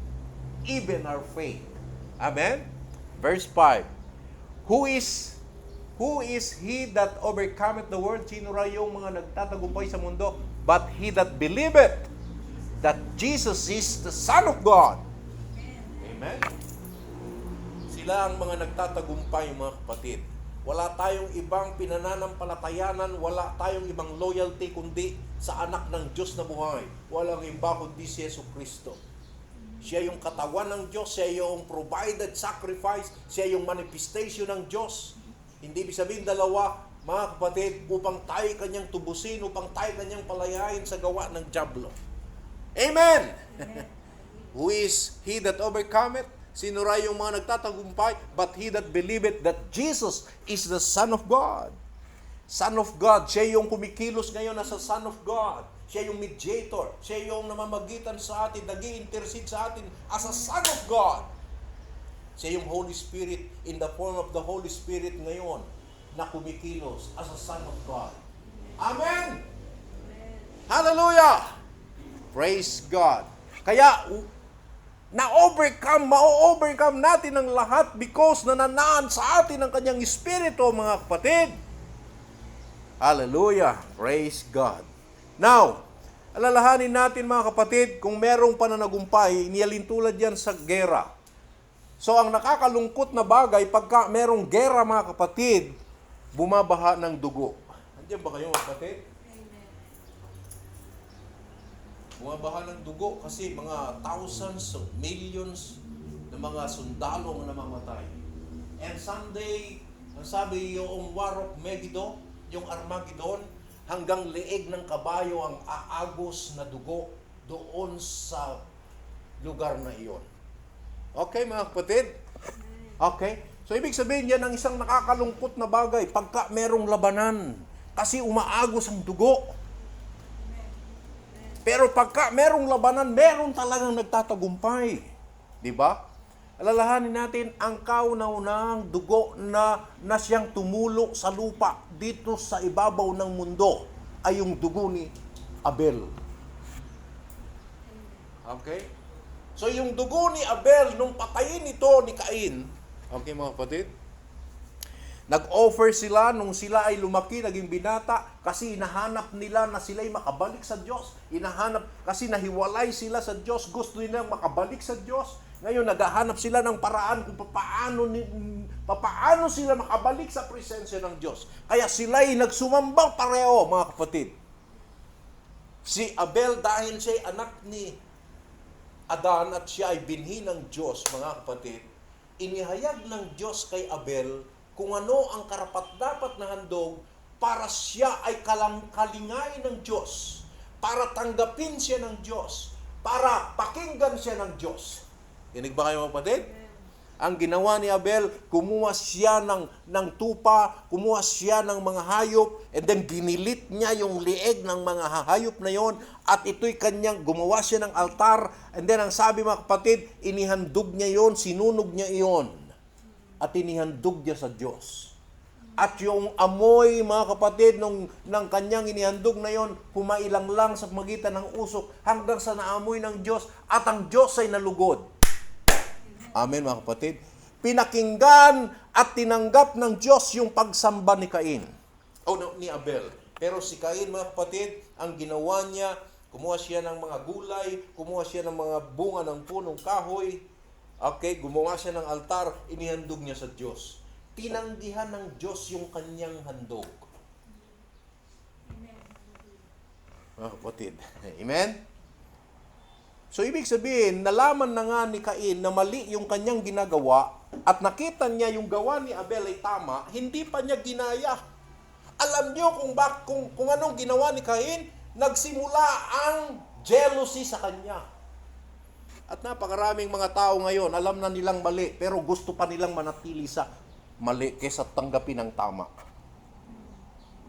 even our faith. Amen? Verse 5. Who is he that overcometh the world? Sino ra yung mga nagtatagumpay sa mundo? But he that believeth that Jesus is the Son of God. Amen? Sila ang mga nagtatagumpay, mga kapatid. Wala tayong ibang pinananampalatayanan, wala tayong ibang loyalty kundi sa anak ng Diyos na buhay. Walang iba kundi si Jesucristo. Siya yung katawan ng Diyos, siya yung provided sacrifice, siya yung manifestation ng Diyos. Hindi ibig sabihin dalawa, mga kapatid, upang tayo kanyang tubusin, upang tayo kanyang palayain sa gawa ng dyablo. Amen! Who is he that overcometh? Sino ra yung mga nagtatagumpay? But he that believeth that Jesus is the Son of God. Son of God. Siya yung kumikilos ngayon na sa Son of God. Siya yung mediator. Siya yung namamagitan sa atin, nag-i-intercede sa atin as a Son of God. Siya yung Holy Spirit in the form of the Holy Spirit ngayon na kumikilos as a Son of God. Amen! Hallelujah! Praise God. Kaya, ma-overcome natin ang lahat because nananaan sa atin ang kanyang Espiritu, mga kapatid. Hallelujah. Praise God. Now, alalahanin natin, mga kapatid, kung merong pananagumpay, iniyalintulad yan sa gera. So, ang nakakalungkot na bagay, pagka merong gera, mga kapatid, bumabaha ng dugo. Andiyan ba kayo, mga kapatid? Bumabaha ng dugo kasi mga thousands of millions na mga sundalo na namamatay. And someday, ang sabi yung War of Megiddo, yung Armageddon, hanggang leeg ng kabayo ang aagos na dugo doon sa lugar na iyon. Okay, mga kapatid? Okay? So, ibig sabihin yan ang isang nakakalungkot na bagay pagka merong labanan kasi umaagos ang dugo. Pero pagka merong labanan, meron talagang nagtatagumpay. Di ba? Alalahanin natin ang kauna-unahang dugo na siyang tumulo sa lupa dito sa ibabaw ng mundo ay yung dugo ni Abel. Okay? So yung dugo ni Abel, nung patayin ito ni Cain, okay mga kapatid? Nag-offer sila nung sila ay lumaki, naging binata, kasi hinahanap nila na sila'y makabalik sa Diyos. Hinahanap, kasi nahiwalay sila sa Diyos, gusto nila makabalik sa Diyos. Ngayon, naghahanap sila ng paraan kung papaano sila makabalik sa presensya ng Diyos. Kaya sila'y nagsumambang pareho, mga kapatid. Si Abel dahil siya ay anak ni Adan at siya ay binhi ng Diyos, mga kapatid, inihayag ng Diyos kay Abel kung ano ang karapat-dapat na handog para siya ay kalingay ng Diyos, para tanggapin siya ng Diyos, para pakinggan siya ng Diyos. Dinig ba kayo, mga kapatid? Ang ginawa ni Abel, kumuha siya ng tupa, kumuha siya ng mga hayop, and then ginilit niya yung lieg ng mga hayop na yon, at ito'y kanyang, gumawa siya ng altar, and then ang sabi, mga kapatid, inihandog niya yon, sinunog niya iyon, at inihandog niya sa Diyos. At yung amoy, mga kapatid, ng kanyang inihandog na yon, humailang lang sa magitan ng usok, hanggang sa naamoy ng Diyos, at ang Diyos ay nalugod. Amen, mga kapatid. Pinakinggan at tinanggap ng Diyos yung pagsamba ni Cain. Ni Abel. Pero si Cain, mga kapatid, ang ginawa niya, kumuha siya ng mga gulay, kumuha siya ng mga bunga ng punong kahoy, okay, gumawa siya ng altar, inihandog niya sa Diyos. Tinanggihan ng Diyos yung kanyang handog. Mga kapatid. Amen? So, ibig sabihin, nalaman na nga ni Cain na mali yung kanyang ginagawa at nakita niya yung gawa ni Abel ay tama, hindi pa niya ginaya. Alam niyo kung anong ginawa ni Cain? Nagsimula ang jealousy sa kanya. At napakaraming mga tao ngayon, alam na nilang mali, pero gusto pa nilang manatili sa mali kaysa tanggapin ang tama.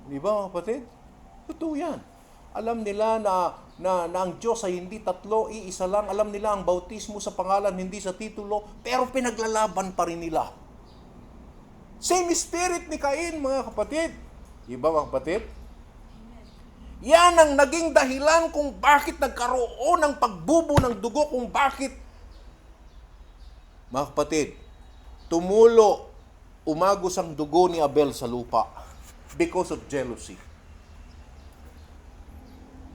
Di ba, kapatid? Totoo yan. Alam nila na ang Diyos ay hindi tatlo, iisa lang. Alam nila ang bautismo sa pangalan, hindi sa titulo, pero pinaglalaban pa rin nila. Same spirit ni Cain, mga kapatid. Diba, mga kapatid? Yan ang naging dahilan kung bakit nagkaroon ng pagbubo ng dugo, kung bakit, mga kapatid, umagos ang dugo ni Abel sa lupa because of jealousy.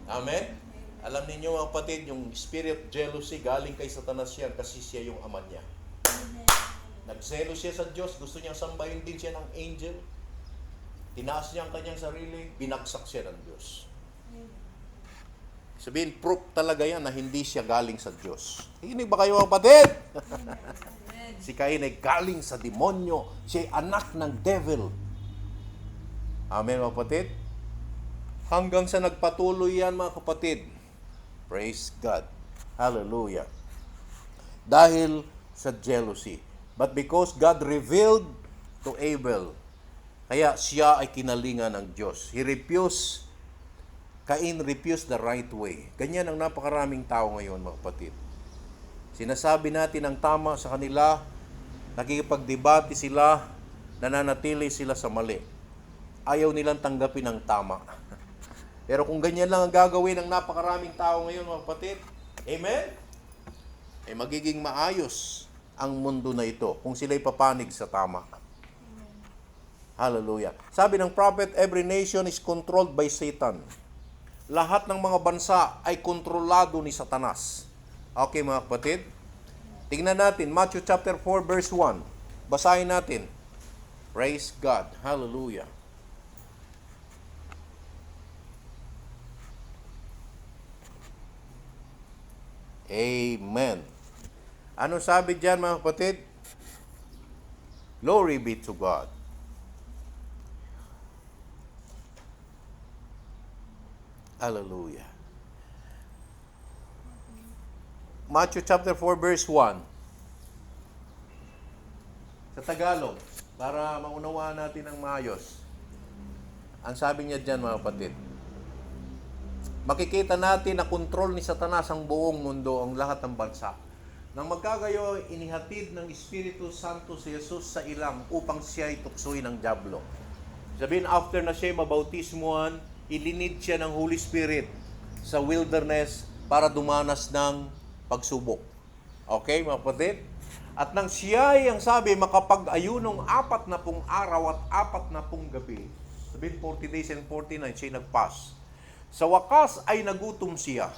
Amen? Alam ninyo, mga kapatid, yung spirit of jealousy galing kay Satanas yan kasi siya yung ama niya. Nagselo siya sa Diyos, gusto niyang sambahin din siya ng angel. Tinaas niya ang kanyang sarili, binagsak siya ng Diyos. Sabihin, proof talaga yan na hindi siya galing sa Diyos. Hinig ba kayo, mga kapatid? Si Cain ay galing sa demonyo. Siya ay anak ng devil. Amen, mga kapatid? Hanggang sa nagpatuloy yan, mga kapatid. Praise God. Hallelujah. Dahil sa jealousy. But because God revealed to Abel, kaya siya ay kinalingan ng Diyos. Cain refused the right way. Ganyan ang napakaraming tao ngayon, mga kapatid. Sinasabi natin ang tama sa kanila, nakikipagdebate sila, nananatili sila sa mali. Ayaw nilang tanggapin ang tama. Pero kung ganyan lang ang gagawin ng napakaraming tao ngayon, mga kapatid, amen? Ay magiging maayos ang mundo na ito kung sila'y papanig sa tama. Amen. Hallelujah. Sabi ng prophet, every nation is controlled by Satan. Lahat ng mga bansa ay kontrolado ni Satanas. Okay, mga kapatid? Tingnan natin, Matthew chapter 4, verse 1. Basahin natin. Praise God. Hallelujah. Amen. Ano sabi diyan, mga kapatid? Glory be to God. Hallelujah. Matthew chapter 4 verse 1. Sa Tagalog, para maunawaan natin ng maayos. Ang sabi niya diyan, mga kapatid, makikita natin na kontrol ni Satanas ang buong mundo, ang lahat ng bansa. Nang magkagayo, inihatid ng Espiritu Santo si Jesus sa ilang upang siya ay tuksoin ng dyablo. Sabihin, after na siya mabautismuhan, ilinid siya ng Holy Spirit sa wilderness para dumanas ng pagsubok. Okay, mga kapatid? At nang siya ay, ang sabi, makapag-ayunong 40 araw at 40 gabi, sabihin 40 days and 40 nights, siya nag-fast. Sa wakas ay nagutom siya.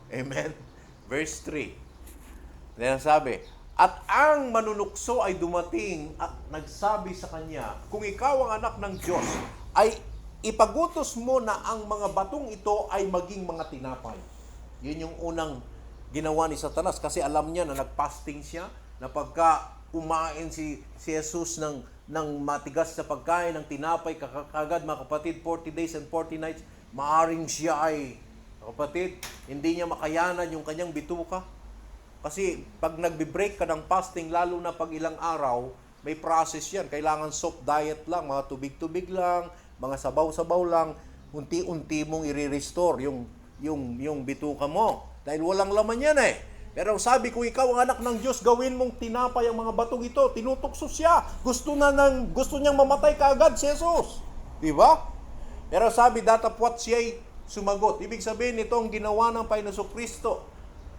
Amen? Verse 3. Then sabi, at ang manunukso ay dumating at nagsabi sa kanya, kung ikaw ang anak ng Diyos, ay ipagutos mo na ang mga batong ito ay maging mga tinapay. Yun yung unang ginawa ni Satanas kasi alam niya na nag-fasting siya, na pagka kumain si Jesus ng matigas na pagkain ng tinapay, kagad mga kapatid, 40 days and 40 nights, maaring siya ay, kapatid, hindi niya makayanan yung kanyang bituka. Kasi pag nagbe-break ka ng fasting, lalo na pag ilang araw, may process yan. Kailangan soft diet lang, mga tubig-tubig lang, mga sabaw-sabaw lang, unti-unti mong i-restore yung bituka mo. Dahil walang laman yan eh. Pero sabi ko, ikaw ang anak ng Diyos, gawin mong tinapay ang mga batong ito. Tinutukso siya. Gusto niyang mamatay kaagad si Jesus. Di ba? Pero sabi, datapwat siya'y sumagot. Ibig sabihin, ito ang ginawa ng Panginoon Kristo.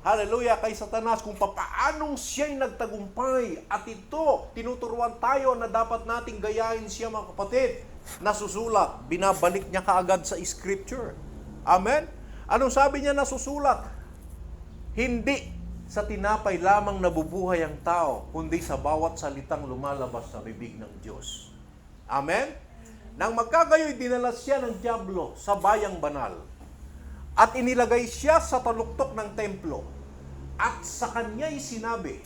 Hallelujah, kay Satanas, kung papaanong siya'y nagtagumpay. At ito, tinuturuan tayo na dapat nating gayahin siya, mga kapatid. Nasusulat, binabalik niya kaagad sa Scripture. Amen? Anong sabi niya nasusulat? Hindi sa tinapay lamang nabubuhay ang tao, kundi sa bawat salitang lumalabas sa bibig ng Diyos. Amen? Nang magkagayoy, dinala siya ng dyablo sa bayang banal at inilagay siya sa taluktok ng templo at sa kanya'y sinabi,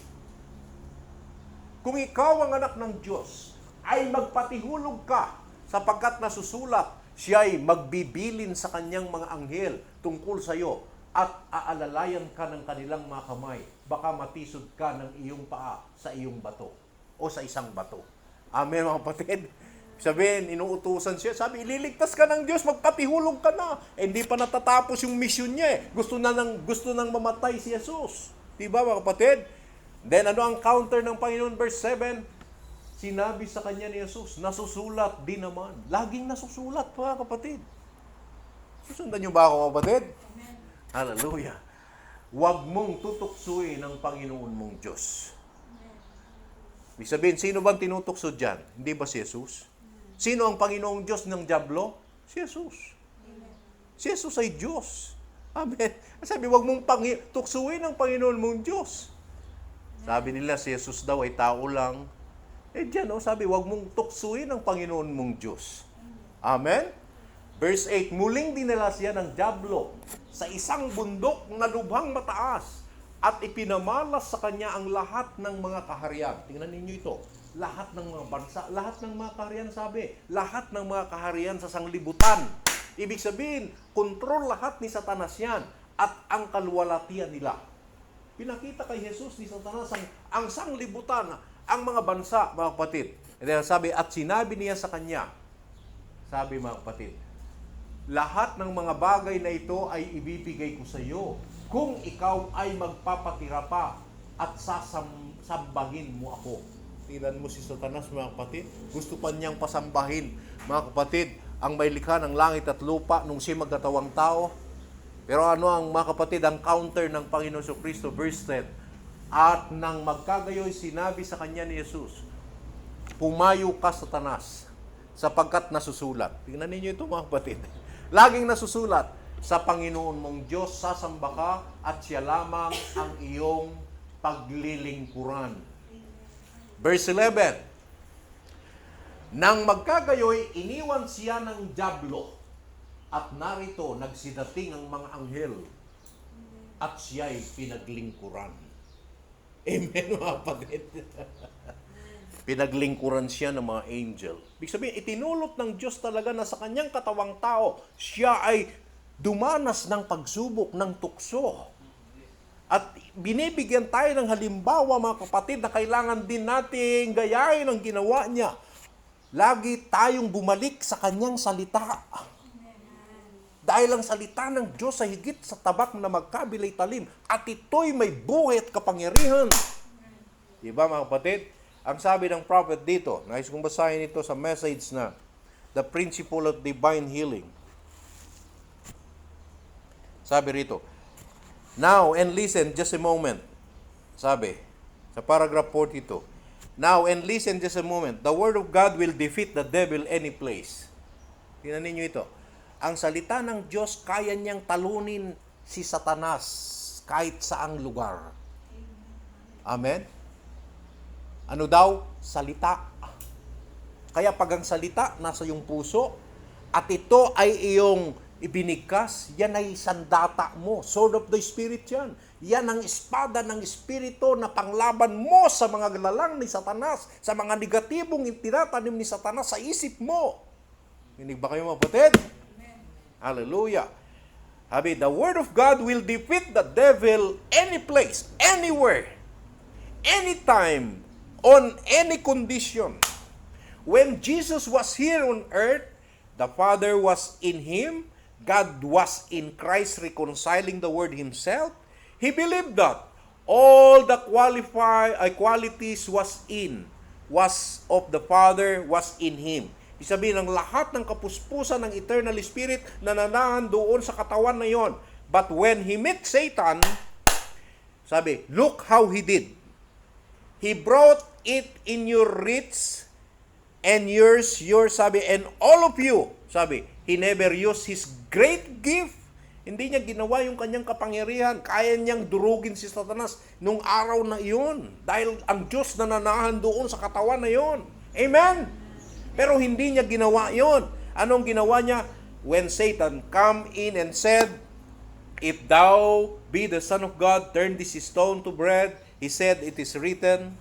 kung ikaw ang anak ng Diyos, ay magpatihulog ka sapagkat nasusulat, siya'y magbibilin sa kanyang mga anghel tungkol sa iyo at aalalayan ka ng kanilang mga kamay, baka matisod ka ng iyong paa sa iyong bato o sa isang bato. Amen, mga kapatid. Sabihin, inuutusan siya. Sabi, ililigtas ka ng Diyos, magpatihulog ka na. Eh, hindi pa natatapos yung mission niya eh. Gusto nang mamatay si Jesus. Diba, mga kapatid? Then, ano ang counter ng Panginoon? Verse 7, sinabi sa kanya ni Jesus, nasusulat din naman. Laging nasusulat, mga kapatid. Susundan niyo ba ako, kapatid? Amen. Hallelujah. Huwag mong tutuksuin ng Panginoon mong Diyos. Ibig sabihin, sino bang tinutukso dyan? Hindi ba si Jesus? Sino ang Panginoong Diyos ng dyablo? Si Jesus. Si Jesus ay Diyos. Amen. Sabi, huwag mong tuksuin ng Panginoon mong Diyos. Sabi nila, si Jesus daw ay tao lang. Eh dyan, sabi, huwag mong tuksuin ng Panginoon mong Diyos. Amen? Verse 8, muling dinala siya ng dyablo sa isang bundok na lubhang mataas at ipinamalas sa kanya ang lahat ng mga kaharian. Tingnan ninyo ito. Lahat ng mga bansa, lahat ng mga kaharian, sabi, lahat ng mga kaharian sa sanglibutan. Ibig sabihin, kontrol lahat ni Satanas yan at ang kaluwalhatian nila. Pinakita kay Jesus ni Satanas ang sanglibutan, ang mga bansa, mga kapatid. And then sabi, at sinabi niya sa kanya, sabi mga kapatid, lahat ng mga bagay na ito ay ibibigay ko sa iyo kung ikaw ay magpapatira pa at sasambahin mo ako. Tingnan mo si Satanas, mga kapatid. Gusto pa niyang pasambahin, mga kapatid, ang may likha ng langit at lupa nung siya magkatawang tao. Pero ano ang, mga kapatid, ang counter ng Panginoon Kristo, verse 10, at nang magkagayoy sinabi sa kanya ni Jesus, pumayo ka, Satanas, sapagkat nasusulat. Tingnan ninyo ito, mga kapatid. Laging nasusulat, sa Panginoon mong Diyos sasamba ka at siya lamang ang iyong paglilingkuran. Verse 11, nang magkagayoy, iniwan siya ng dyablo at narito nagsidating ang mga anghel at siya'y pinaglingkuran. Amen, mga kapatid. Pinaglingkuran siya ng mga angel. Ibig sabihin, itinulot ng Diyos talaga na sa kanyang katawang tao, siya ay dumanas ng pagsubok, ng tukso. At binibigyan tayo ng halimbawa, mga kapatid, na kailangan din nating gayahin ang ginawa niya. Lagi tayong bumalik sa kanyang salita. Dahil ang salita ng Diyos ay higit sa tabak na magkabilay talim at ito'y may buhay at kapangyarihan. Diba, mga kapatid? Ang sabi ng prophet dito, nais kong basahin ito sa message na The Principle of Divine Healing. Sabi rito, now and listen just a moment. Sabi, sa paragraph 42, now and listen just a moment. The Word of God will defeat the devil any place. Tingnan ninyo ito. Ang salita ng Diyos, kaya niyang talunin si Satanas kahit saang lugar. Amen? Ano daw? Salita. Kaya pag ang salita nasa iyong puso, at ito ay iyong ibinigkas, yan ay sandata mo. Sword of the Spirit yan. Yan ang espada ng Espiritu na panglaban mo sa mga lalang ni Satanas, sa mga negatibong itinatanim ni Satanas sa isip mo. Hinig ba kayo mga kapatid? Hallelujah. Sabi, the Word of God will defeat the devil any place, anywhere, anytime, on any condition. When Jesus was here on earth, the Father was in Him, God was in Christ reconciling the world Himself. He believed that all the qualities was of the Father, was in Him. Isabihin ang lahat ng kapuspusan ng Eternal Spirit na nananahan doon sa katawan na yon. But when He met Satan, sabi, look how He did. He brought it in your reach and yours, sabi, and all of you, sabi, He never used His great gift. Hindi niya ginawa yung kanyang kapangyarihan. Kaya niyang durugin si Satanas nung araw na iyon. Dahil ang Diyos nananahan doon sa katawan na iyon. Amen? Pero hindi niya ginawa yon. Anong ginawa niya? When Satan come in and said, if thou be the Son of God, turn this stone to bread. He said, it is written.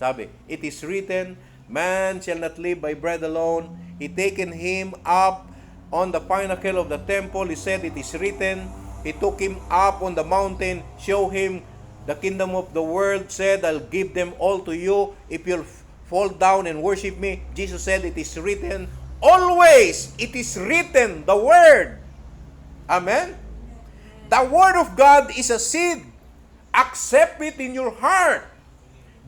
Sabi, it is written, man shall not live by bread alone. He taken him up on the pinnacle of the temple. He said, it is written. He took him up on the mountain, show him the kingdom of the world, said, I'll give them all to you if you'll fall down and worship me. Jesus said, it is written. Always, it is written, the Word. Amen? The Word of God is a seed. Accept it in your heart.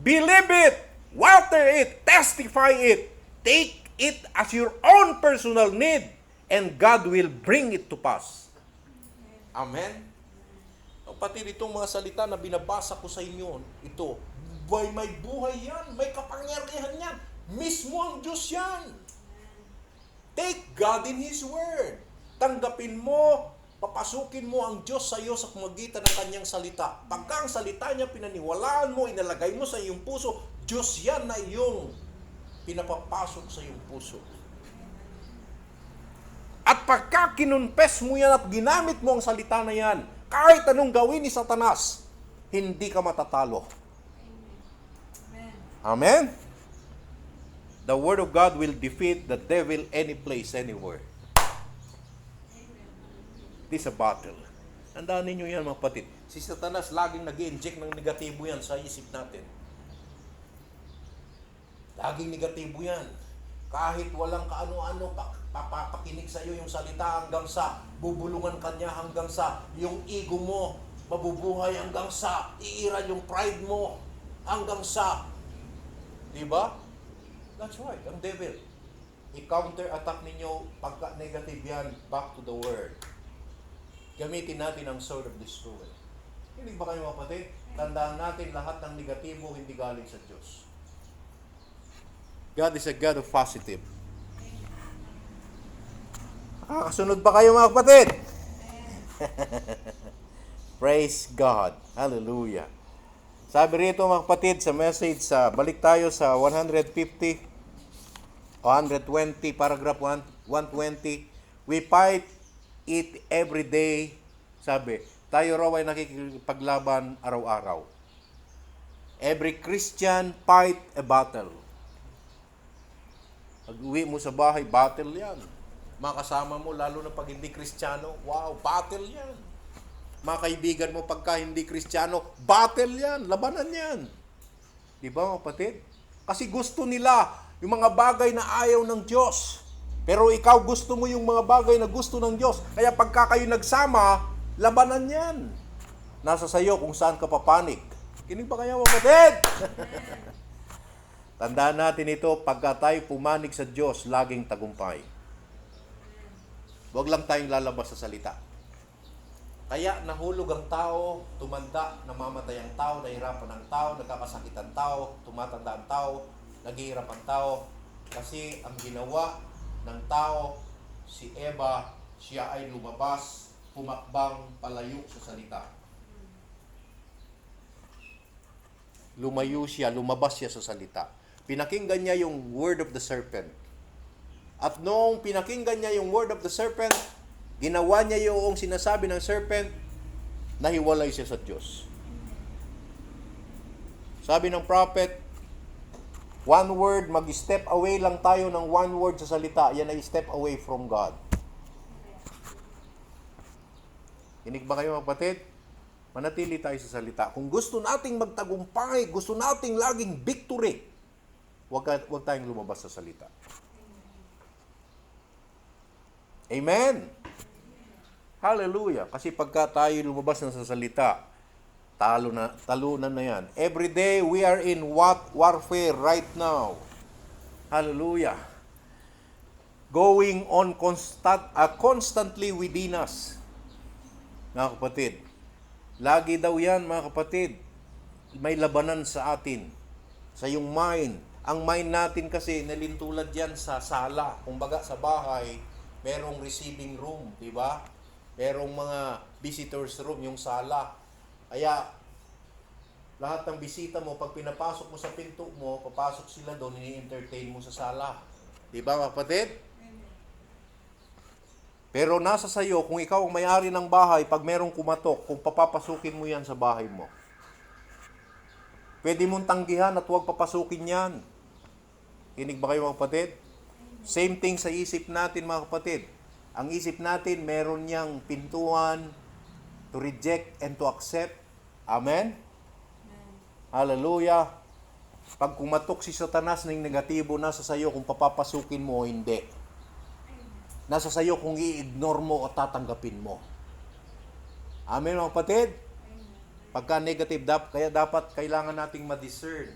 Believe it. Water it. Testify it. Take it as your own personal need. And God will bring it to pass. Amen? Pati itong mga salita na binabasa ko sa inyo, ito, may buhay yan, may kapangyarihan yan. Mismo ang Diyos yan. Take God in His Word. Tanggapin mo, papasukin mo ang Diyos sa iyo sa pamagitan ng kanyang salita. Pagka ang salita niya pinaniwalaan mo, inalagay mo sa iyong puso, Diyos yan na iyong pinapapasok sa iyong puso. At pagka kinunpes mo yan at ginamit mo ang salita na yan, kahit anong gawin ni Satanas, hindi ka matatalo. Amen? The Word of God will defeat the devil any place, anywhere. This is a battle. Tandaan ninyo yan mga kapatid. Si Satanas laging nag-i-inject ng negatibo yan sa isip natin. Laging negatibo yan. Kahit walang kaano-ano, papakinig sa iyo yung salita hanggang sa bubulungan kanya, hanggang sa yung ego mo mabubuhay, hanggang sa iira yung pride mo, hanggang sa, di ba? That's right, ang devil. I-counter-attack ninyo pagka negative yan, back to the Word. Gamitin natin ang sword of the Spirit. Hindi ba kayo kapatid? Tandaan natin lahat ng negatibo hindi galing sa Diyos. God is a God of positive. Kasunod pa kayo mga kapatid? Praise God. Hallelujah. Sabi rito mga kapatid sa message, balik tayo sa 150 o 120, paragraph 120. We fight it every day. Sabi, tayo raw ay nakikipaglaban araw-araw. Every Christian fight a battle. Pag-uwi mo sa bahay, battle yan. Mga kasama mo, lalo na pag hindi Kristiyano, wow, battle yan. Mga kaibigan mo, pagka hindi Kristiyano, battle yan, labanan yan. Di ba mga kapatid? Kasi gusto nila yung mga bagay na ayaw ng Diyos. Pero ikaw gusto mo yung mga bagay na gusto ng Diyos. Kaya pagka kayo nagsama, labanan yan. Nasa sayo kung saan ka papanik. Kinig ba kayo mga kapatid? Tandaan natin ito, pagka tayo pumanig sa Diyos, laging tagumpay. Huwag lang tayong lalabas sa salita. Kaya nahulog ang tao, tumanda, namamatay ang tao, nahihirapan ang tao, nagkakasakit ang tao, tumatanda ang tao, naghihirap ang tao. Kasi ang ginawa ng tao, si Eva, siya ay lumabas, pumakbang palayo sa salita. Lumayo siya, lumabas siya sa salita. Pinakinggan niya yung word of the serpent. At noong pinakinggan niya yung word of the serpent, ginawa niya yung sinasabi ng serpent, nahiwalay siya sa Diyos. Sabi ng prophet, one word, mag-step away lang tayo ng one word sa salita, yan ay step away from God. Inig ba kayo mga kapatid? Manatili tayo sa salita. Kung gusto nating magtagumpay, gusto nating laging victory, huwag tayong lumabas sa salita. Amen? Hallelujah. Kasi pagka tayo lumabas na sa salita, talunan na yan. Every day, we are in warfare right now. Hallelujah. Going on constantly within us. Mga kapatid, lagi daw yan, mga kapatid, may labanan sa atin, sa iyong mind. Ang mind natin kasi nalintulad yan sa sala. Kumbaga sa bahay, merong receiving room, di ba? Merong mga visitors room, yung sala. Kaya, lahat ng bisita mo, pag pinapasok mo sa pinto mo, papasok sila doon, ini-entertain mo sa sala. Di ba, kapatid? Pero nasa sayo, kung ikaw ang may-ari ng bahay, pag merong kumatok, kung papapasukin mo yan sa bahay mo. Pwede mong tanggihan at huwag papasukin yan. Kinig ba kayo, mga kapatid? Same thing sa isip natin, mga kapatid. Ang isip natin, meron niyang pintuan to reject and to accept. Amen? Hallelujah. Pag kumatok si Satanas ng negatibo, nasa sayo kung papapasukin mo o hindi. Nasa sayo kung i-ignore mo o tatanggapin mo. Amen, mga kapatid? Pagka negative, kaya dapat kailangan nating ma-discern.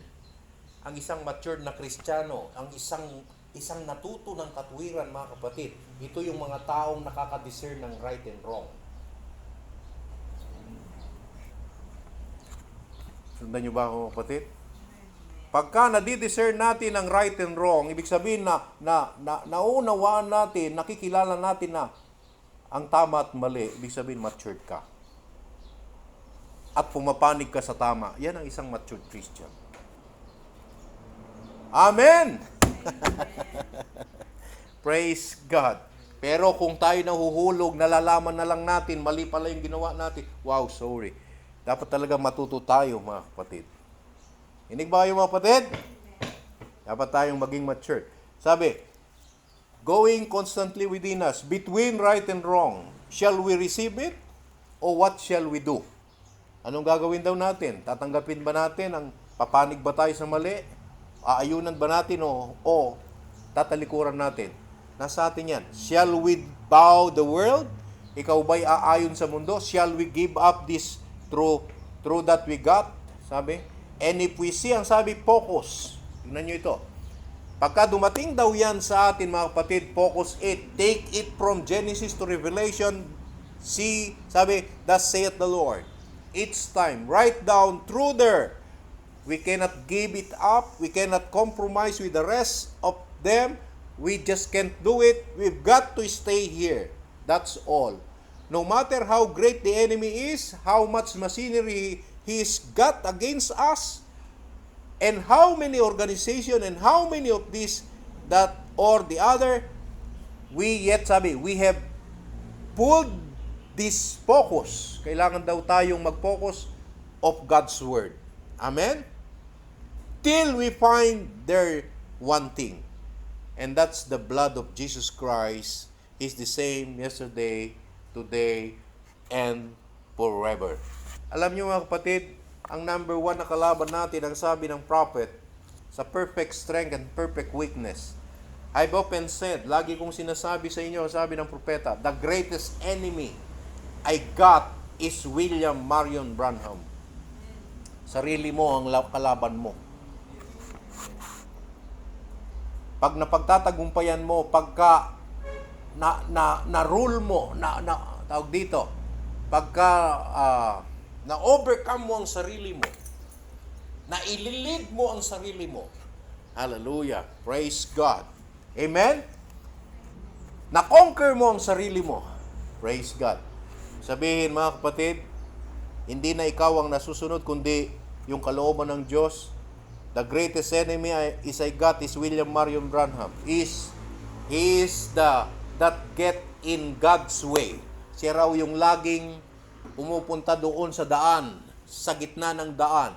Ang isang matured na Kristiyano, ang isang natuto ng katwiran, mga kapatid. Ito yung mga taong nakaka-discern ng right and wrong. Sundan nyo ba ako, mga kapatid? Pagka nadi-discern natin ang right and wrong, ibig sabihin na naunawaan natin, nakikilala natin na ang tama at mali, ibig sabihin matured ka. At pumapanig ka sa tama. Yan ang isang matured Christian. Amen! Praise God. Pero kung tayo nahuhulog, nalalaman na lang natin, mali pala yung ginawa natin. Wow, sorry. Dapat talaga matuto tayo, mga kapatid. Inig ba kayo, mga kapatid? Dapat tayong maging mature. Sabi, going constantly within us, between right and wrong, shall we receive it? O what shall we do? Anong gagawin daw natin? Tatanggapin ba natin? Papanig ba tayo sa mali? Aayunan ba natin o tatalikuran natin? Nasa atin yan. Shall we bow the world? Ikaw ba'y aayon sa mundo? Shall we give up this through that we got? Sabi. And if we see, ang sabi, focus. Tingnan nyo ito. Pagka dumating daw yan sa atin, mga kapatid, focus it. Take it from Genesis to Revelation. See, sabi, thus saith the Lord. Each time, write down through there. We cannot give it up. We cannot compromise with the rest of them. We just can't do it. We've got to stay here. That's all. No matter how great the enemy is, how much machinery he's got against us, and how many organization and how many of this, that or the other, we have pulled this focus. Kailangan daw tayong mag-focus of God's Word. Amen? Till we find there one thing. And that's the blood of Jesus Christ is the same yesterday, today, and forever. Alam niyo, mga kapatid, ang number one na kalaban natin, ang sabi ng prophet, sa perfect strength and perfect weakness. I've often said, lagi kong sinasabi sa inyo, sabi ng propeta, the greatest enemy I got is William Marion Branham. Sarili mo ang kalaban mo. Pag napagtatagumpayan mo, pagka na-rule mo, tawag dito, pagka na-overcome mo ang sarili mo, na-ililid mo ang sarili mo, hallelujah, praise God, amen? Na-conquer mo ang sarili mo, praise God. Sabihin, mga kapatid, hindi na ikaw ang nasusunod, kundi yung kalooban ng Diyos. The greatest enemy I got is William Marion Branham. Is He is that get in God's way. Siya raw yung laging pumupunta doon sa daan, sa gitna ng daan.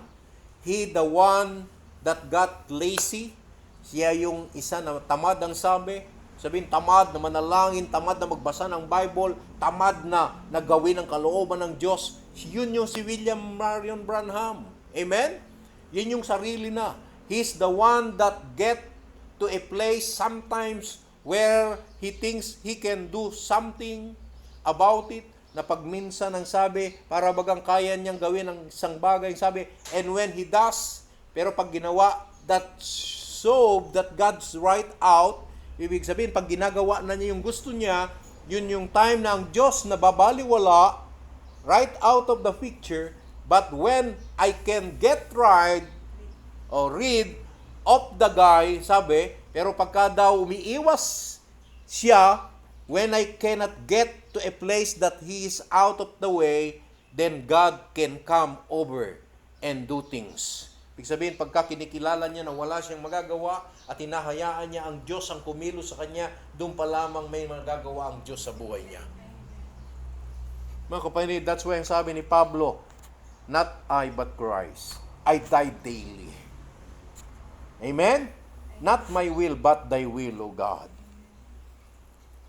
He the one that got lazy. Siya yung isa na tamad ang sabi. Sabihin, tamad na manalangin, tamad na magbasa ng Bible, tamad na nagawin ang kalooban ng Diyos. Yun yung si William Marion Branham. Amen? Yun yung sarili na. He's the one that get to a place sometimes where he thinks he can do something about it, na pagminsan ang sabi, para bagang kaya niyang gawin ang isang bagay, sabi, and when he does, pero pag ginawa, that God's right out, ibig sabihin, pag ginagawa na niya yung gusto niya, yun yung time na ang Diyos na babaliwala, right out of the picture. But when I can get rid of the guy, sabi, pero pagka daw umiiwas siya, when I cannot get to a place that he is out of the way, then God can come over and do things. Ibig sabihin, pagka kinikilala niya na wala siyang magagawa at hinahayaan niya ang Diyos ang kumilos sa kanya, doon pa lamang may magagawa ang Diyos sa buhay niya. Mga kapatid, that's why ang sabi ni Pablo, not I but Christ. I die daily. Amen? Not my will but thy will, O God.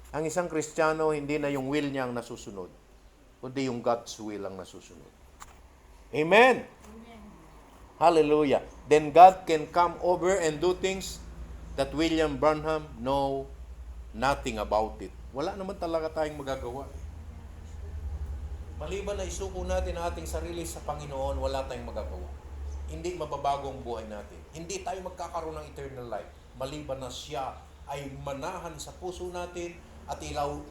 Ang isang Kristiyano, hindi na yung will niya ang nasusunod, kundi yung God's will ang nasusunod. Amen? Hallelujah. Then God can come over and do things that William Branham know nothing about it. Wala naman talaga tayong magagawa. Maliban na isuko natin ang ating sarili sa Panginoon, wala tayong magagawa. Hindi mababago ang buhay natin. Hindi tayo magkakaroon ng eternal life. Maliban na siya ay manahan sa puso natin at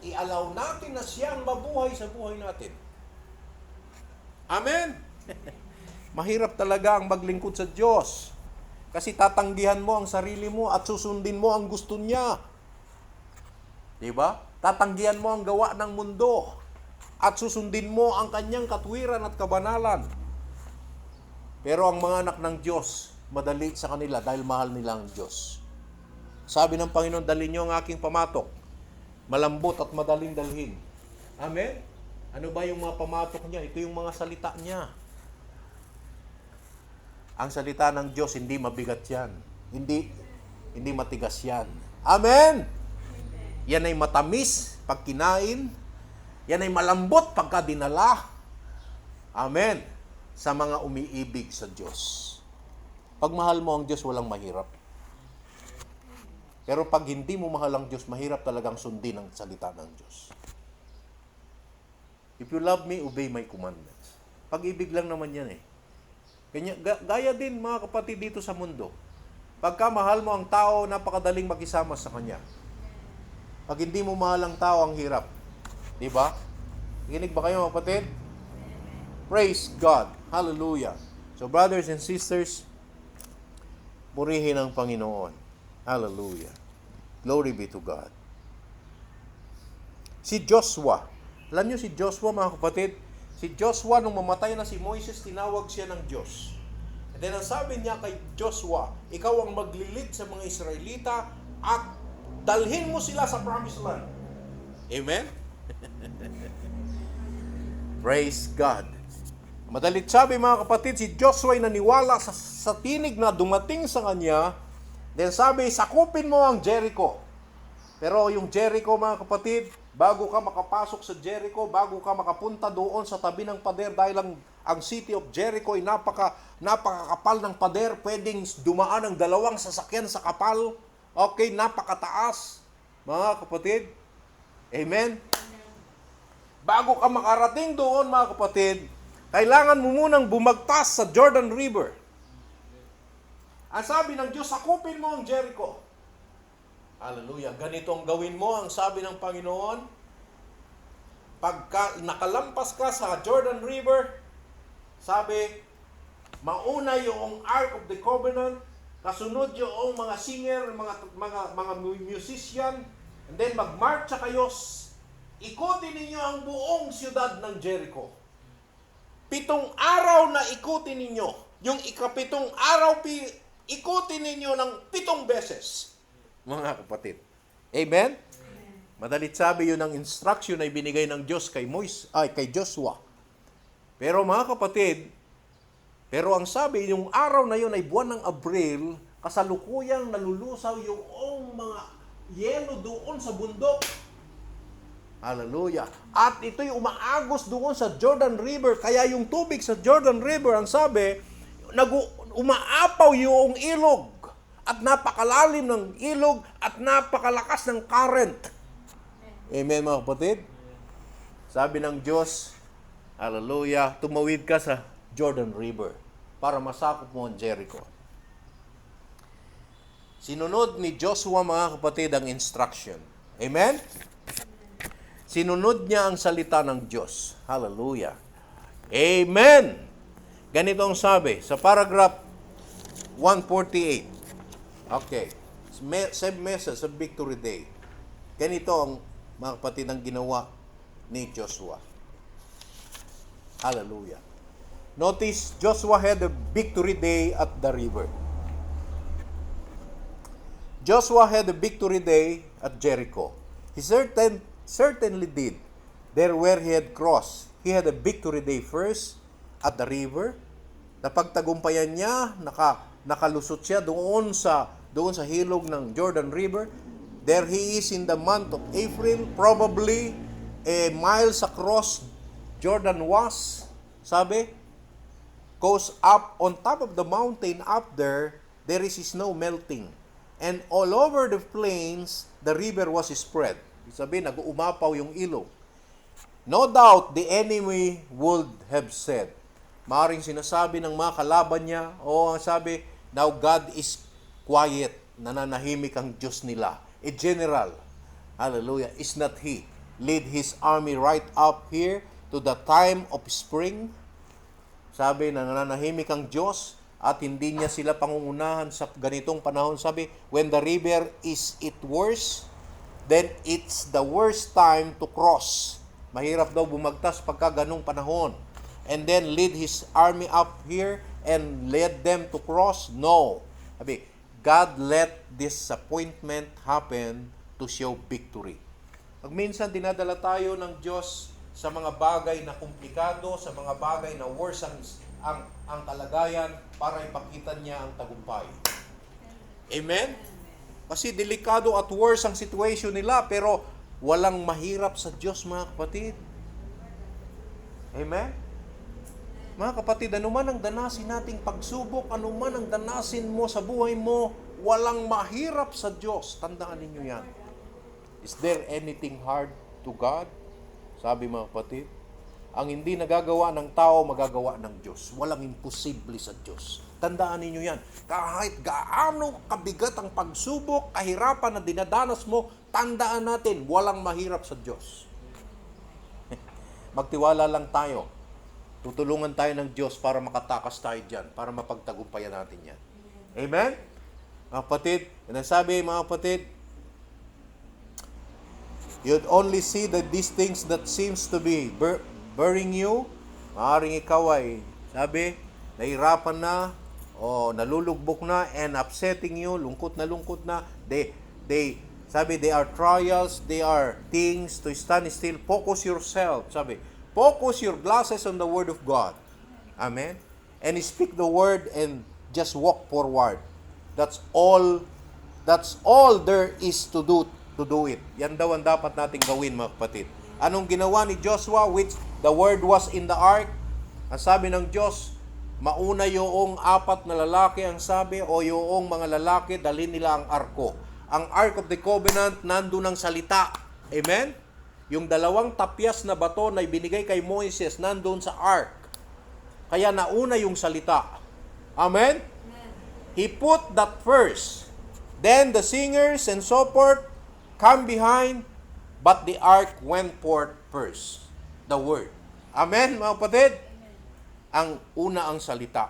i-allow natin na siyang mabuhay sa buhay natin. Amen? Mahirap talaga ang maglingkod sa Diyos. Kasi tatanggihan mo ang sarili mo at susundin mo ang gusto niya. Diba? Tatanggihan mo ang gawa ng mundo at susundin mo ang kanyang katwiran at kabanalan. Pero ang mga anak ng Diyos, madali sa kanila dahil mahal nila ang Diyos. Sabi ng Panginoon, dalhin niyo ang aking pamatok. Malambot at madaling dalhin. Amen? Ano ba yung mga pamatok niya? Ito yung mga salita niya. Ang salita ng Diyos, hindi mabigat yan. Hindi matigas yan. Amen? Yan ay matamis pag kinain. Yan ay malambot pagka dinala. Amen? Sa mga umiibig sa Diyos. Pag mahal mo ang Diyos, walang mahirap. Pero pag hindi mo mahal ang Diyos, mahirap talagang sundin ang salita ng Diyos. If you love me, obey my commandments. Pag-ibig lang naman yan eh. Gaya din mga kapatid dito sa mundo. Pagka mahal mo ang tao, napakadaling makisama sa kanya. Pag hindi mo mahal ang tao, ang hirap. Di ba? Nakinig ba kayo mga kapatid? Praise God. Hallelujah. So brothers and sisters, purihin ang Panginoon. Hallelujah. Glory be to God. Si Joshua. Alam niyo si Joshua mga kapatid? Si Joshua, nung mamatay na si Moises, tinawag siya ng Diyos. And then ang sabi niya kay Joshua, ikaw ang maglilid sa mga Israelita at dalhin mo sila sa Promised Land. Amen? Praise God. Madalit sabi mga kapatid, si Joshua ay naniwala sa tinig na dumating sa kanya. Then sabi, sakupin mo ang Jericho. Pero yung Jericho mga kapatid, bago ka makapasok sa Jericho, bago ka makapunta doon sa tabi ng pader, dahil ang city of Jericho ay napakakapal ng pader, pwedeng dumaan ang dalawang sasakyan sa kapal. Okay, napakataas, mga kapatid. Amen? Bago ka makarating doon, mga kapatid, kailangan mo munang bumagtas sa Jordan River. Ang sabi ng Diyos, sakupin mo ang Jericho. Hallelujah. Ganito ang gawin mo, ang sabi ng Panginoon. Pagka nakalampas ka sa Jordan River, sabi, mauna yung Ark of the Covenant, kasunod yung mga singer, mga musician, and then magmarcha kayo, ikutin ninyo ang buong siyudad ng Jericho. 7 araw na ikutin ninyo. Yung ika-7 araw, ikutin ninyo ng 7 beses. Mga kapatid, Amen? Madalit sabi, yun ang instruction na ibinigay ng Diyos kay Joshua. Pero mga kapatid, pero ang sabi, yung araw na yun ay buwan ng Abril, kasalukuyang nalulusaw yung mga yelo doon sa bundok. Hallelujah. At ito'y umaagos doon sa Jordan River. Kaya yung tubig sa Jordan River, ang sabi, umaapaw yung ilog. At napakalalim ng ilog at napakalakas ng current. Amen, mga kapatid? Sabi ng Diyos, hallelujah, tumawid ka sa Jordan River para masakop mo ang Jericho. Sinunod ni Joshua, mga kapatid, ang instruction. Amen? Sinunod niya ang salita ng Diyos. Hallelujah. Amen! Ganito ang sabi sa paragraph 148. Okay. Same message sa Victory Day. Ganito ang mga kapatid ang ginawa ni Joshua. Hallelujah. Notice, Joshua had a victory day at the river. Joshua had a victory day at Jericho. He certainly did. There where he had crossed. He had a victory day first at the river. Napagtagumpayan niya, nakalusot siya doon sa hilog ng Jordan River. There he is in the month of April, probably miles across Jordan was, sabi, goes up on top of the mountain up there is snow melting. And all over the plains, the river was spread. Sabi, nag-uumapaw yung ilog. No doubt, the enemy would have said, maaaring sinasabi ng mga kalaban niya, sabi, now God is quiet, nananahimik ang Diyos nila. A general, hallelujah, is not he. Lead his army right up here to the time of spring. Sabi, nananahimik ang Diyos at hindi niya sila pangungunahan sa ganitong panahon. Sabi, when the river is it worse, then it's the worst time to cross. Mahirap daw bumagtas pagka ganong panahon. And then lead his army up here and led them to cross? No. Sabi, God let disappointment happen to show victory. Pag minsan dinadala tayo ng Diyos sa mga bagay na komplikado, sa mga bagay na worse ang kalagayan para ipakita niya ang tagumpay. Amen? Kasi delikado at worse ang situation nila, pero walang mahirap sa Diyos, mga kapatid. Amen? Mga kapatid, anuman ang danasin nating pagsubok, anuman ang danasin mo sa buhay mo, walang mahirap sa Diyos. Tandaan ninyo yan. Is there anything hard to God? Sabi mga kapatid, ang hindi nagagawa ng tao, magagawa ng Diyos. Walang imposible sa Diyos. Tandaan ninyo yan. Kahit gaano kabigat ang pagsubok, kahirapan na dinadanas mo, tandaan natin, walang mahirap sa Diyos. Magtiwala lang tayo. Tutulungan tayo ng Diyos para makatakas tayo dyan, para mapagtagumpayan natin yan. Amen? Mga kapatid, nasabi mga kapatid, you'd only see that these things that seems to be burying you, maaaring ikaw ay, sabi, nahirapan na, o nalulugbok na, and upsetting you, lungkot na, sabi, they are trials, they are things to stand still, focus yourself, sabi, focus your glasses on the Word of God. Amen? And speak the Word and just walk forward. That's all there is to do it. Yan daw ang dapat nating gawin, mga kapatid. Anong ginawa ni Joshua, which the Word was in the ark? Ang sabi ng Diyos, mauna yung 4 na lalaki, ang sabi, o yung mga lalaki, dalhin nila ang arko. Ang Ark of the Covenant, nandun ang salita. Amen? Yung 2 tapyas na bato na ibinigay kay Moises, nandun sa ark. Kaya nauna yung salita. Amen? He put that first. Then the singers and so forth come behind, but the ark went forth first. The word. Amen, mga kapatid? Ang una ang salita.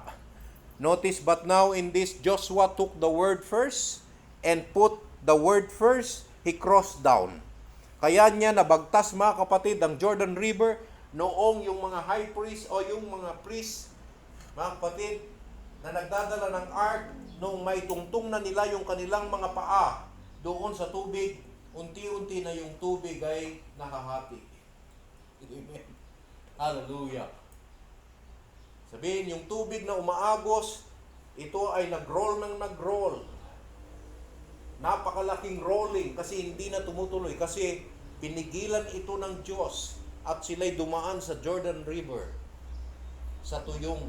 Notice, but now in this, Joshua took the word first and put the word first, he crossed down. Kaya niya nabagtas, mga kapatid, ang Jordan River noong yung mga high priest o yung mga priest, mga kapatid, na nagdadala ng ark, noong may tungtong na nila yung kanilang mga paa doon sa tubig, unti-unti na yung tubig ay nakahati. Amen. Hallelujah. Sabihin, yung tubig na umaagos, ito ay nag-roll ng nag-roll. Napakalaking rolling kasi hindi na tumutuloy. Kasi pinigilan ito ng Diyos at sila'y dumaan sa Jordan River sa tuyong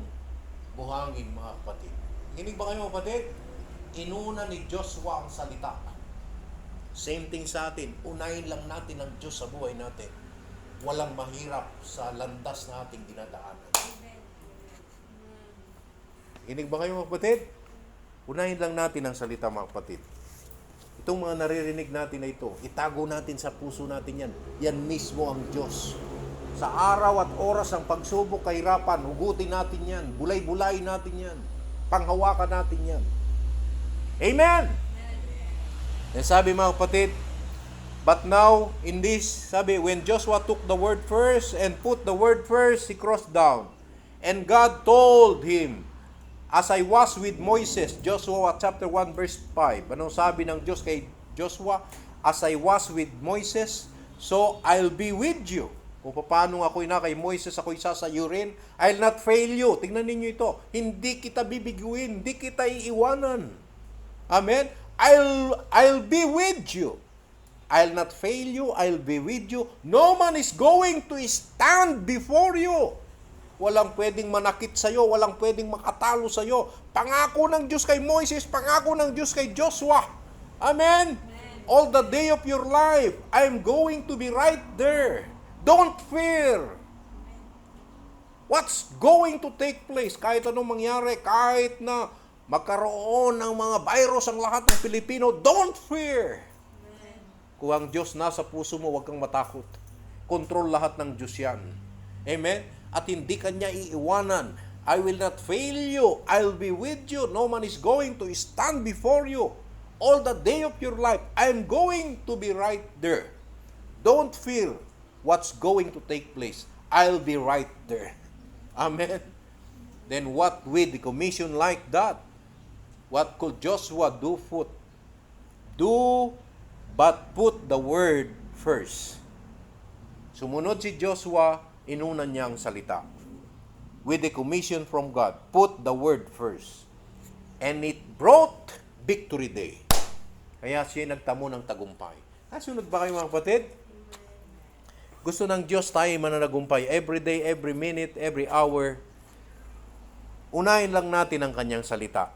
buhangin, mga kapatid. Hinig ba kayo, mga kapatid? Inuna ni Joshua ang salita. Same thing sa atin. Unahin lang natin ang Diyos sa buhay natin. Walang mahirap sa landas na ating dinadaanan. Hinig ba kayo, mga kapatid? Unahin lang natin ang salita, mga kapatid. Itong mga naririnig natin na ito, itago natin sa puso natin yan. Yan mismo ang Diyos. Sa araw at oras ng pagsubok, kahirapan, hugutin natin yan. Bulay-bulay natin yan. Panghawakan natin yan. Amen! And sabi, mga kapatid, but now, in this, sabi, when Joshua took the word first and put the word first, he crossed down. And God told him, as I was with Moses, Joshua chapter 1 verse 5. Anong sabi ng Diyos kay Joshua? As I was with Moses, so I'll be with you. Kung paano ako'y na kay Moises, ako'y sasayurin, I'll not fail you. Tingnan ninyo ito. Hindi kita bibiguin, hindi kita iiwanan. Amen? I'll be with you. I'll not fail you, I'll be with you. No man is going to stand before you. Walang pwedeng manakit sa'yo, walang pwedeng makatalo sa'yo. Pangako ng Diyos kay Moises, pangako ng Diyos kay Joshua. Amen? All the day of your life, I'm going to be right there. Don't fear. What's going to take place? Kahit anong mangyari, kahit na magkaroon ng mga virus ang lahat ng Pilipino, don't fear. Kung ang Diyos nasa puso mo, huwag kang matakot. Control lahat ng Diyos yan. Amen? At hindi kanya iiwanan. I will not fail you. I'll be with you. No man is going to stand before you. All the day of your life, I'm going to be right there. Don't fear what's going to take place. I'll be right there. Amen? Then what with the commission like that? What could Joshua do? But put the word first. Sumunod si Joshua, inuna niya ang salita. With the commission from God, put the word first. And it brought victory day. Kaya siya nagtamo ng tagumpay. Nasunod ba kayo, mga kapatid? Gusto ng Diyos tayo mananagumpay every day, every minute, every hour. Unahin lang natin ang kanyang salita.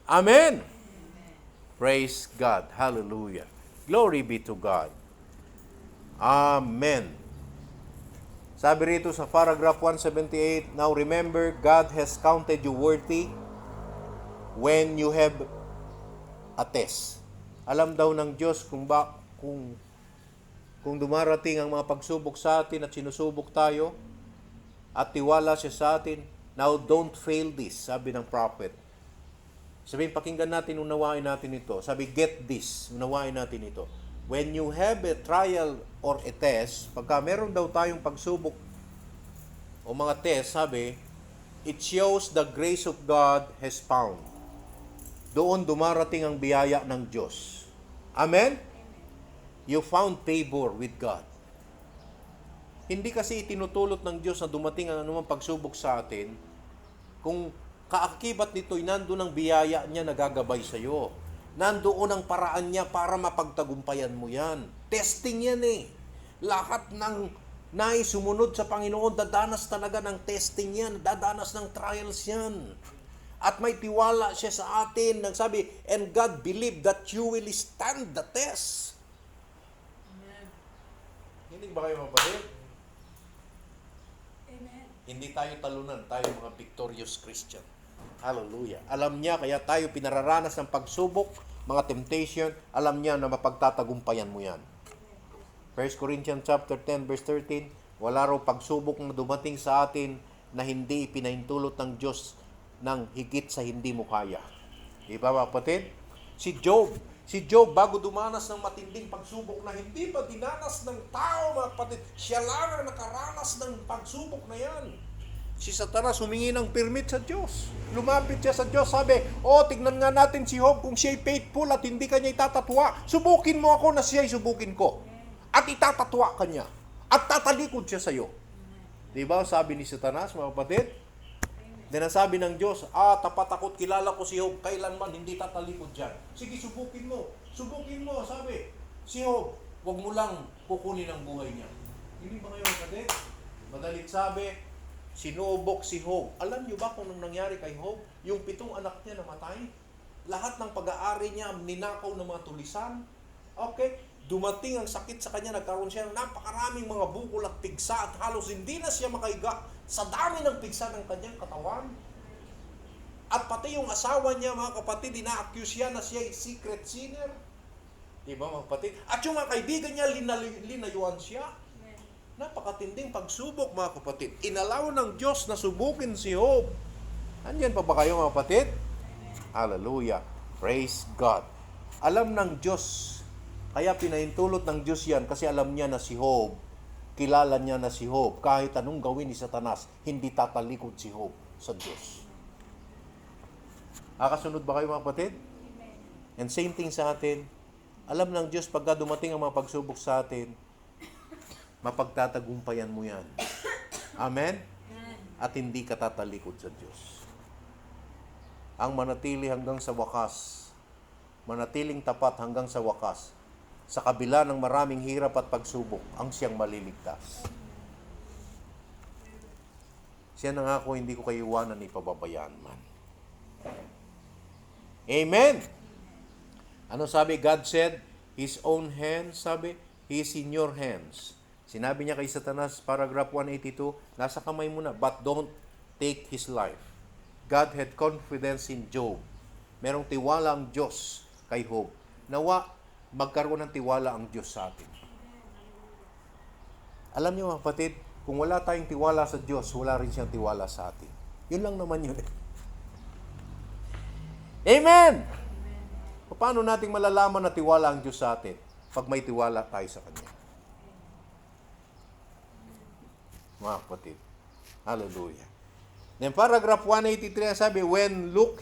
Amen! Praise God. Hallelujah. Glory be to God. Amen. Sabi rito sa paragraph 178, now remember, God has counted you worthy when you have a test. Alam daw ng Diyos kung dumarating ang mga pagsubok sa atin at sinusubok tayo at tiwala siya sa atin, now don't fail this, sabi ng prophet. Sabihin, pakinggan natin, unawain natin ito. Sabi, get this, unawain natin ito. When you have a trial or a test, pagka meron daw tayong pagsubok o mga test, sabi, it shows the grace of God has found. Doon dumarating ang biyaya ng Diyos. Amen? You found favor with God. Hindi kasi itinutulot ng Diyos na dumating ang anumang pagsubok sa atin kung kaakibat nito'y nandoon ang biyaya niya na gagabay sa iyo. Nandoon ang paraan niya para mapagtagumpayan mo yan. Testing yan eh. Lahat ng naisumunod sa Panginoon, dadanas talaga ng testing yan. Dadanas ng trials yan. At may tiwala siya sa atin. Nagsabi, and God believe that you will stand the test. Amen. Hindi ba kayo mapatid? Amen. Hindi tayo talunan. Tayo mga victorious Christian. Hallelujah. Alam niya, kaya tayo pinararanas ng pagsubok, mga temptation, alam niya na mapagtatagumpayan mo yan. 1 Corinthians chapter 10 verse 13, wala raw pagsubok na dumating sa atin na hindi ipinahintulot ng Diyos ng higit sa hindi mo kaya. Di ba, mga kapatid? Si Job, bago dumanas ng matinding pagsubok na hindi pa dinanas ng tao, mga kapatid, siya lang ang nakaranas ng pagsubok na yan. Si Satanas humingi ng permit sa Diyos. Lumapit siya sa Diyos, sabi, tignan nga natin si Job kung siya'y faithful at hindi kanya itatatwa. Subukin mo ako na siya'y subukin ko. At itatatwa kanya. At tatalikod siya sa iyo. Diba, sabi ni Satanas, mga kapatid? Then ang sabi ng Diyos, tapat ako't kilala ko si Job, kailanman hindi tatalikod dyan. Sige, subukin mo. Subukin mo, sabi. Si Job, huwag mo lang kukunin ang buhay niya. Hindi ba kayo kapatid? Madalit sabi, sinubok si Job. Alam niyo ba kung anong nangyari kay Job? Yung 7 anak niya namatay. Lahat ng pag-aari niya ninakaw ng mga tulisan. Okay? Dumating ang sakit sa kanya, nagkaroon siya ng napakaraming mga bukol at pigsa at halos hindi na siya makahiga sa dami ng pigsa ng kanyang katawan. At pati yung asawa niya, mga kapatid, ina-accuse siya na siya ay secret sinner. Diba, mga kapatid? At yung mga kaibigan niya, linayuan siya. Napakatinding pagsubok, mga kapatid. Inalaw ng Diyos na subukin si Job. Andyan pa ba kayo, mga kapatid? Hallelujah. Praise God. Alam ng Diyos. Kaya pinahintulot ng Diyos yan kasi alam niya na si Job, kilala niya na si Job. Kahit anong gawin ni Satanas, hindi tatalikod si Job sa Diyos. Kasunod ba kayo, mga kapatid? And same thing sa atin. Alam ng Diyos, pagka dumating ang mga pagsubok sa atin, mapagtatagumpayan mo yan. Amen? At hindi ka tatalikod sa Diyos. Ang manatili hanggang sa wakas, manatiling tapat hanggang sa wakas, sa kabila ng maraming hirap at pagsubok, ang siyang maliligtas. Siya nangako, hindi ko kayo iwanan ni pababayaan man. Amen! Ano sabi? God said, His own hands, sabi, He is in your hands. Sinabi niya kay Satanas, paragraph 182, nasa kamay mo na, but don't take his life. God had confidence in Job. Merong tiwala ang Diyos kay Job. Nawa, magkaroon ng tiwala ang Diyos sa atin. Alam niyo, mga kapatid, kung wala tayong tiwala sa Diyos, wala rin siyang tiwala sa atin. Yun lang naman yun. Amen! Paano natin malalaman na tiwala ang Diyos sa atin? Pag may tiwala tayo sa Kanya. Mga kapatid. Hallelujah. Then paragraph 183 sabi, when look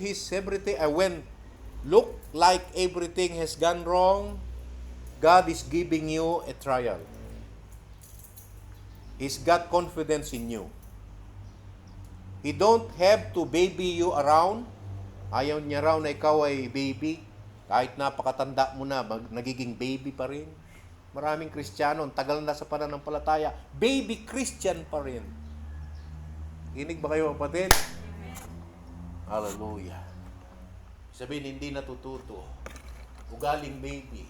like everything has gone wrong, God is giving you a trial. He's got confidence in you. He don't have to baby you around. Ayaw niya raw na ikaw ay baby. Kahit napakatanda mo na, nagiging baby pa rin. Maraming Kristiyano, tagal na sa pananampalataya, baby Christian pa rin. Inig ba kayo, kapatid? Hallelujah. Sabihin, hindi natututo. Ugaling baby.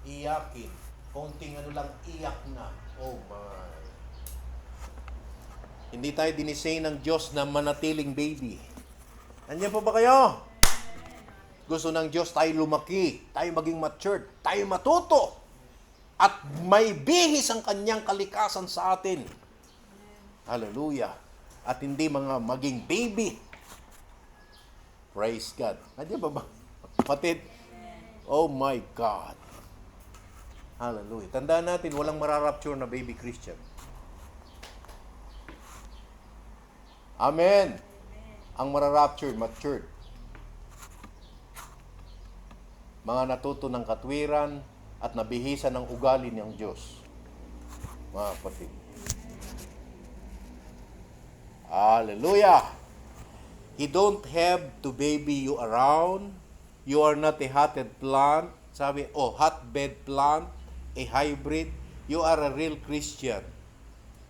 Iyakin. Konting lang, iyak na. Oh my. Hindi tayo dinisay ng Diyos na manatiling baby. Nandiyan pa ba kayo? Gusto ng Diyos tayo lumaki, tayo maging matured, tayo matuto. At may bihis ang kanyang kalikasan sa atin. Hallelujah. At hindi mga maging baby. Praise God. Nandiyan pa ba? Kapatid? Oh my God. Hallelujah. Tandaan natin, walang mararapture na baby Christian. Amen. Ang mararapture, matured. Mga natuto ng katwiran at nabihisan ng ugali ng Diyos. Mga kapatid. Hallelujah! He don't have to baby you around. You are not a hotbed plant. Sabi, hotbed plant, a hybrid. You are a real Christian.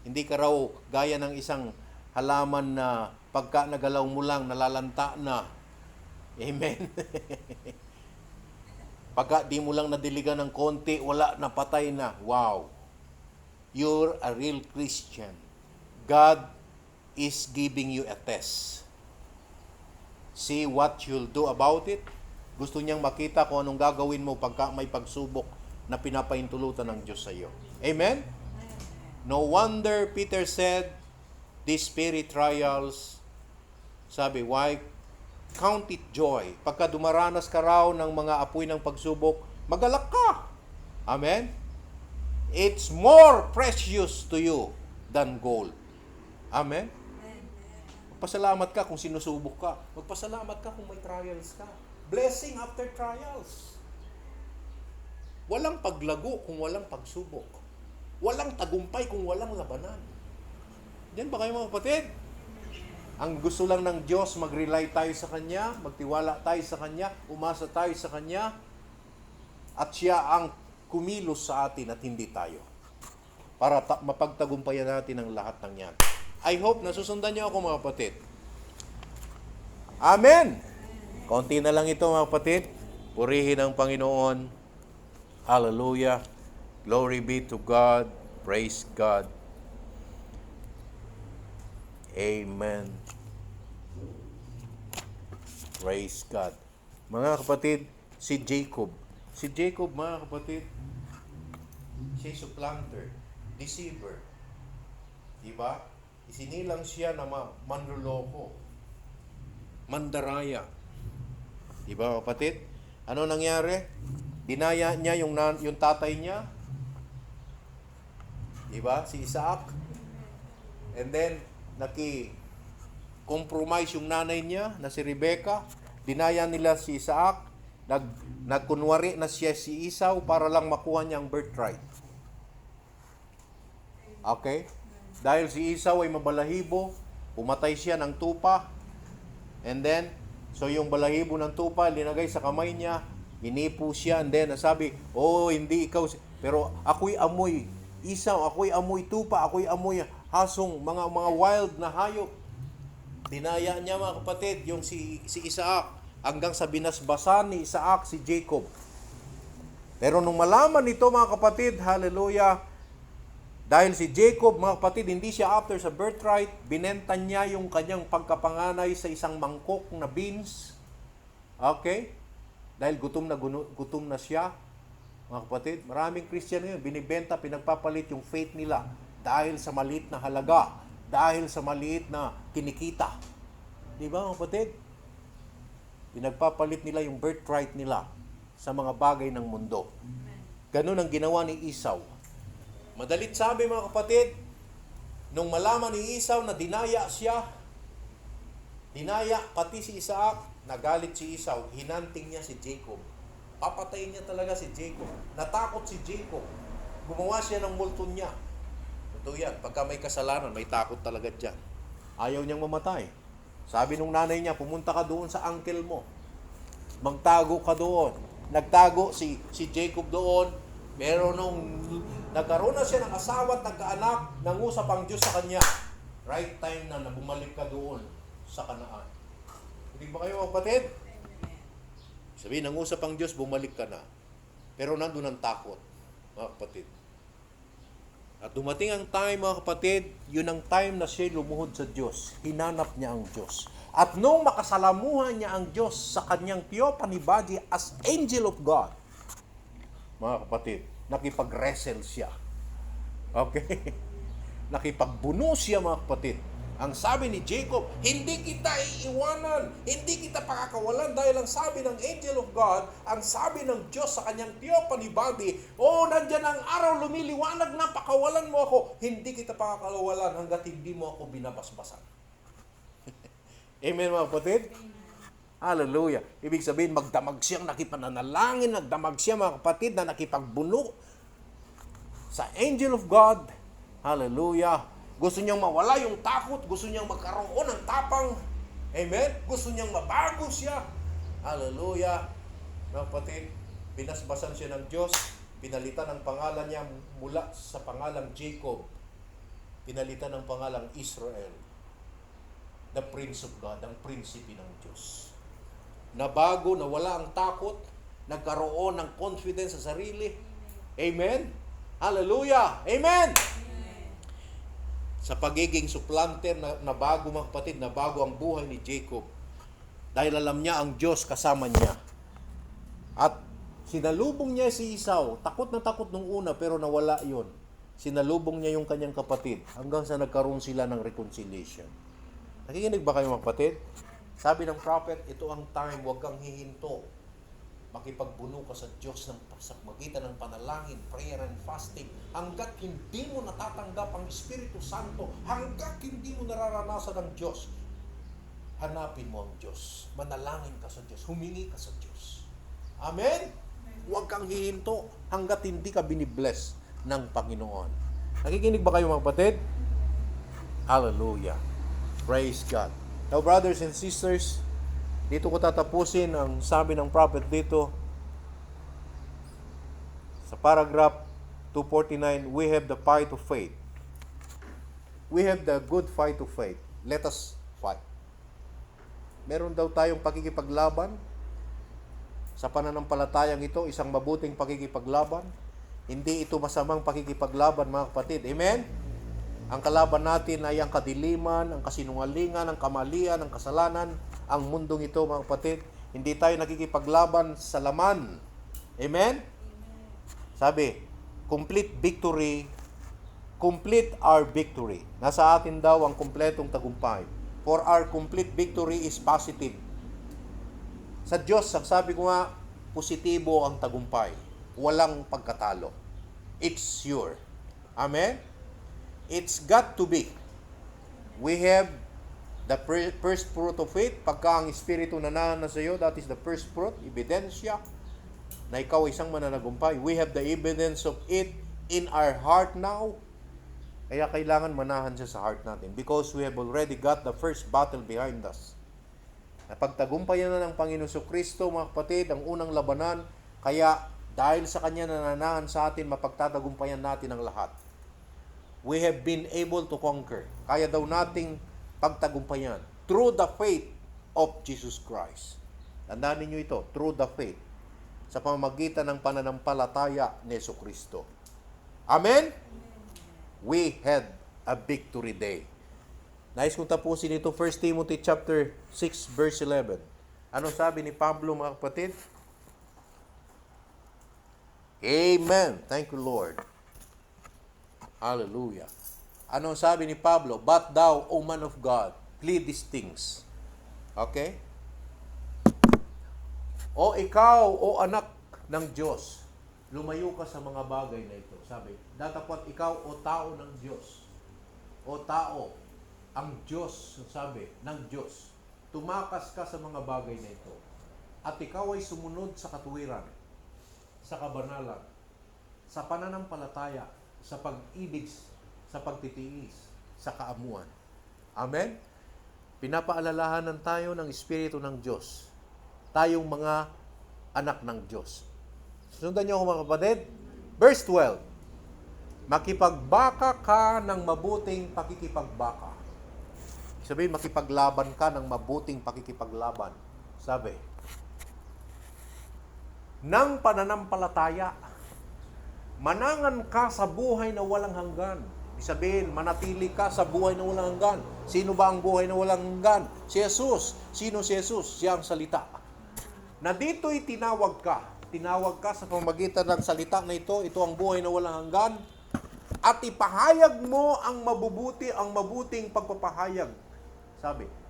Hindi ka raw gaya ng isang halaman na pagka nagalaw mo lang, nalalanta na. Amen. Pagka di mo lang nadiligan ng konti, wala, napatay na. Wow. You're a real Christian. God is giving you a test. See what you'll do about it. Gusto niyang makita kung anong gagawin mo pagka may pagsubok na pinapaintulutan ng Diyos sa iyo. Amen? No wonder Peter said, these spirit trials, sabi, why count it joy. Pagka dumaranas ka raw ng mga apoy ng pagsubok, magalak ka. Amen? It's more precious to you than gold. Amen? Magpasalamat ka kung sinusubok ka. Magpasalamat ka kung may trials ka. Blessing after trials. Walang paglago kung walang pagsubok. Walang tagumpay kung walang labanan. Diyan ba kayo mga kapatid? Ang gusto lang ng Diyos, mag-rely tayo sa Kanya, magtiwala tayo sa Kanya, umasa tayo sa Kanya, at Siya ang kumilos sa atin at hindi tayo. Para mapagtagumpayan natin ang lahat ng yan. I hope nasusundan niyo ako mga kapatid. Amen! Konti na lang ito mga kapatid. Purihin ang Panginoon. Hallelujah. Glory be to God. Praise God. Amen. Praise God. Mga kapatid, si Jacob. Si Jacob, mga kapatid, siya supplanter, deceiver. Diba? Isinilang siya na manluloko. Mandaraya. Diba, kapatid? Ano nangyari? Dinaya niya yung tatay niya. Diba? Si Isaac. And then, compromise yung nanay niya na si Rebecca. Dinaya nila si Isaac. Nagkunwari na siya si Esau para lang makuha niya ang birthright. Okay? Dahil si Esau ay mabalahibo, pumatay siya ng tupa. And then, so yung balahibo ng tupa, linagay sa kamay niya, inipo siya, and then nasabi, oh, hindi ikaw. Pero ako'y amoy Esau, ako'y amoy tupa, ako'y amoy hasong, mga wild na hayop. Dinaya niya mga kapatid, yung si Isaac, hanggang sa binasbasan ni Isaac si Jacob. Pero nung malaman nito mga kapatid, hallelujah, dahil si Jacob, mga kapatid, hindi siya after sa birthright, binenta niya yung kanyang pagkapanganay sa isang mangkok na beans. Okay? Dahil gutom na siya. Mga kapatid, maraming Christian ngayon, binibenta, pinagpapalit yung faith nila dahil sa maliit na halaga, dahil sa maliit na kinikita. Di ba mga kapatid? Pinagpapalit nila yung birthright nila sa mga bagay ng mundo. Ganun ang ginawa ni Esau. Madalit sabi mga kapatid, nung malaman ni Esau na dinaya pati si Isaac, nagalit si Esau, hinanting niya si Jacob. Papatayin niya talaga si Jacob. Natakot si Jacob. Gumawa siya ng multo niya. Ito yan, pagka may kasalanan, may takot talaga dyan. Ayaw niyang mamatay. Sabi nung nanay niya, pumunta ka doon sa uncle mo. Magtago ka doon. Nagtago si Jacob doon. Pero nung nagkaroon na siya ng asawa at nagkaanak, nangusap ang Diyos sa kanya. Right time na bumalik ka doon sa Kanaan. Hindi ba kayo kapatid? Sabihin, nangusap ang Diyos, bumalik ka na. Pero nandun ang takot, mga kapatid. At dumating ang time, mga kapatid, yun ang time na siya lumuhod sa Diyos. Hinanap niya ang Diyos. At nung makasalamuhan niya ang Diyos sa kanyang theophany body as angel of God, mga kapatid, nakipag-wrestle siya. Okay? Nakipagbuno siya mga kapatid. Ang sabi ni Jacob, hindi kita iiwanan, hindi kita pakakawalan dahil ang sabi ng angel of God, ang sabi ng Diyos sa kanyang theophany body, oh, nandyan ang araw lumiliwanag na, pakawalan mo ako. Hindi kita pakakawalan hanggat hindi mo ako binabasbasan. Amen mga kapatid? Hallelujah. Ibig sabihin, magdamag siyang nakipananalangin, nagdamag siya mga kapatid na nakipagbuno sa angel of God. Hallelujah. Gusto niyang mawala yung takot, gusto niyang magkaroon ng tapang. Amen? Gusto niyang mabago siya. Hallelujah. Mga kapatid, binasbasan siya ng Diyos, pinalitan ang pangalan niya mula sa pangalang Jacob, pinalitan ng pangalang Israel. The Prince of God, ang prinsipe ng Diyos. Nabago, nawala ang takot, nagkaroon ng confidence sa sarili. Amen? Hallelujah! Amen! Sa pagiging supplanter na bago mga kapatid, na bago ang buhay ni Jacob. Dahil alam niya ang Diyos kasama niya. At sinalubong niya si Esau. Takot na takot nung una pero nawala yon. Sinalubong niya yung kanyang kapatid hanggang sa nagkaroon sila ng reconciliation. Nakikinig ba kayo mga kapatid? Sabi ng prophet, ito ang time, huwag kang hihinto. Makipagbuno ka sa Diyos sa magitan ng panalangin, prayer and fasting. Hanggat hindi mo natatanggap ang Espiritu Santo, hanggat hindi mo nararanasan ng Diyos, hanapin mo ang Diyos. Manalangin ka sa Diyos. Humingi ka sa Diyos. Amen? Huwag kang hihinto hanggat hindi ka binibless ng Panginoon. Nakikinig ba kayo mga kapatid? Hallelujah. Praise God. Now, brothers and sisters, dito ko tatapusin ang sabi ng prophet dito. Sa paragraph 249, we have the fight of faith. We have the good fight of faith. Let us fight. Meron daw tayong pakikipaglaban. Sa pananampalatayang ito, isang mabuting pakikipaglaban. Hindi ito masamang pakikipaglaban, mga kapatid. Amen? Ang kalaban natin ay ang kadiliman, ang kasinungalingan, ang kamalian, ang kasalanan, ang mundong ito, mga kapatid. Hindi tayo nakikipaglaban sa laman. Amen? Sabi, complete victory, complete our victory. Nasa atin daw ang kumpletong tagumpay. For our complete victory is positive. Sa Diyos, ang sabi ko nga, positibo ang tagumpay. Walang pagkatalo. It's sure. Amen? It's got to be. We have the first fruit of faith. Pagka ang Espiritu nanana sa iyo, that is the first fruit, ebidensya, na ikaw isang mananagumpay. We have the evidence of it in our heart now. Kaya kailangan manahan siya sa heart natin because we have already got the first battle behind us. Napagtagumpayan na ng Panginoon Kristo, mga kapatid, ang unang labanan. Kaya dahil sa Kanya nananahan sa atin, mapagtatagumpayan natin ang lahat. We have been able to conquer. Kaya daw nating pagtagumpayan through the faith of Jesus Christ. Tandaan niyo ito, through the faith. Sa pamamagitan ng pananampalataya ni Jesucristo. Amen? We had a victory day. Nais kong tapusin ito, 1 Timothy chapter 6, verse 11. Anong sabi ni Pablo, mga kapatid? Amen. Thank you, Lord. Hallelujah. Anong sabi ni Pablo? But thou, O man of God, plead these things. Okay? O ikaw, o anak ng Diyos, lumayo ka sa mga bagay na ito. Sabi, datapat ikaw, o tao ng Diyos. O tao, ang Diyos, sabi, ng Diyos. Tumakas ka sa mga bagay na ito. At ikaw ay sumunod sa katuwiran, sa kabanalan, sa pananampalataya, sa pag-ibig, sa pagtitiis, sa kaamuan. Amen? Pinapaalalahanan tayo ng Espiritu ng Diyos. Tayong mga anak ng Diyos. Sundan niyo ako, mga kapatid. Verse 12. Makipagbaka ka ng mabuting pakikipagbaka. Sabi, makipaglaban ka ng mabuting pakikipaglaban. Sabi, ng pananampalataya, manangan ka sa buhay na walang hanggan. Ibig sabihin, manatili ka sa buhay na walang hanggan. Sino ba ang buhay na walang hanggan? Si Jesus. Sino si Jesus? Siya ang salita. Na dito'y tinawag ka. Tinawag ka sa pamamagitan ng salita na ito. Ito ang buhay na walang hanggan. At ipahayag mo ang mabubuti, ang mabuting pagpapahayag.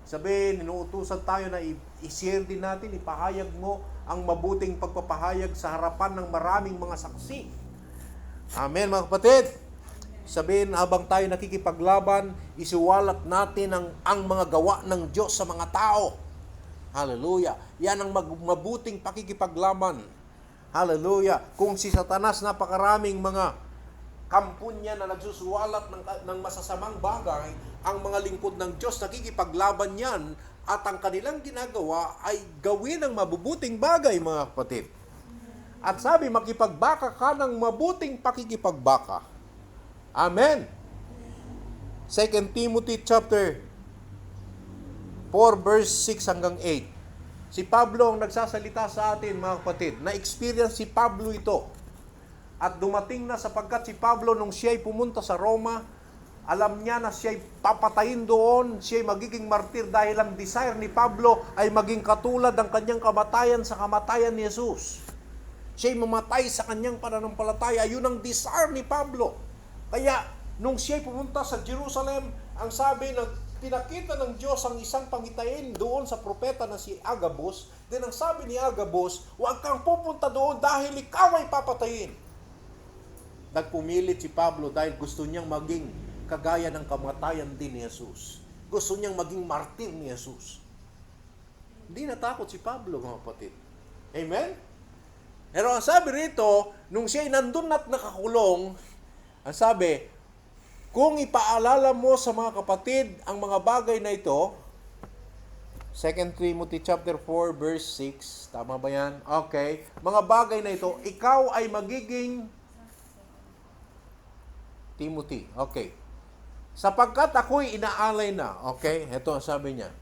Sabi, inuutusan tayo na i-share din natin, ipahayag mo ang mabuting pagpapahayag sa harapan ng maraming mga saksi. Amen, mga kapatid. Sabihin, habang tayo nakikipaglaban, isuwalat natin ang mga gawa ng Diyos sa mga tao. Hallelujah. Yan ang mabuting pakikipaglaban. Hallelujah. Kung si Satanas napakaraming mga kampunya na nagsusuwalat ng masasamang bagay, ang mga lingkod ng Diyos nakikipaglaban yan at ang kanilang ginagawa ay gawin ang mabubuting bagay, mga kapatid. At sabi, makipagbaka ka ng mabuting pakikipagbaka. Amen. 2 Timothy chapter 4 verse 6 hanggang 8. Si Pablo ang nagsasalita sa atin, mga kapatid. Na-experience si Pablo ito. At dumating na sapagkat si Pablo nung siya'y pumunta sa Roma, alam niya na siya'y papatayin doon, siya'y magiging martir dahil ang desire ni Pablo ay maging katulad ng kanyang kamatayan sa kamatayan ni Jesus. Siya'y mamatay sa kanyang pananampalataya. Yun ang desire ni Pablo. Kaya, nung siya'y pumunta sa Jerusalem, ang sabi na pinakita ng Diyos ang isang pangitain doon sa propeta na si Agabus. Then ang sabi ni Agabus, huwag kang pupunta doon dahil ikaw ay papatayin. Nagpumilit si Pablo dahil gusto niyang maging kagaya ng kamatayan din ni Jesus. Gusto niyang maging martir ni Jesus. Hindi natakot si Pablo, mga kapatid. Amen? Pero ang sabi rito, nung siya'y nandun at nakakulong, ang sabi, kung ipaalala mo sa mga kapatid ang mga bagay na ito, 2 Timothy chapter 4 verse 6, tama ba yan? Okay. Mga bagay na ito, ikaw ay magiging Timothy. Okay. Sapagkat ako'y inaalay na. Okay. Ito ang sabi niya.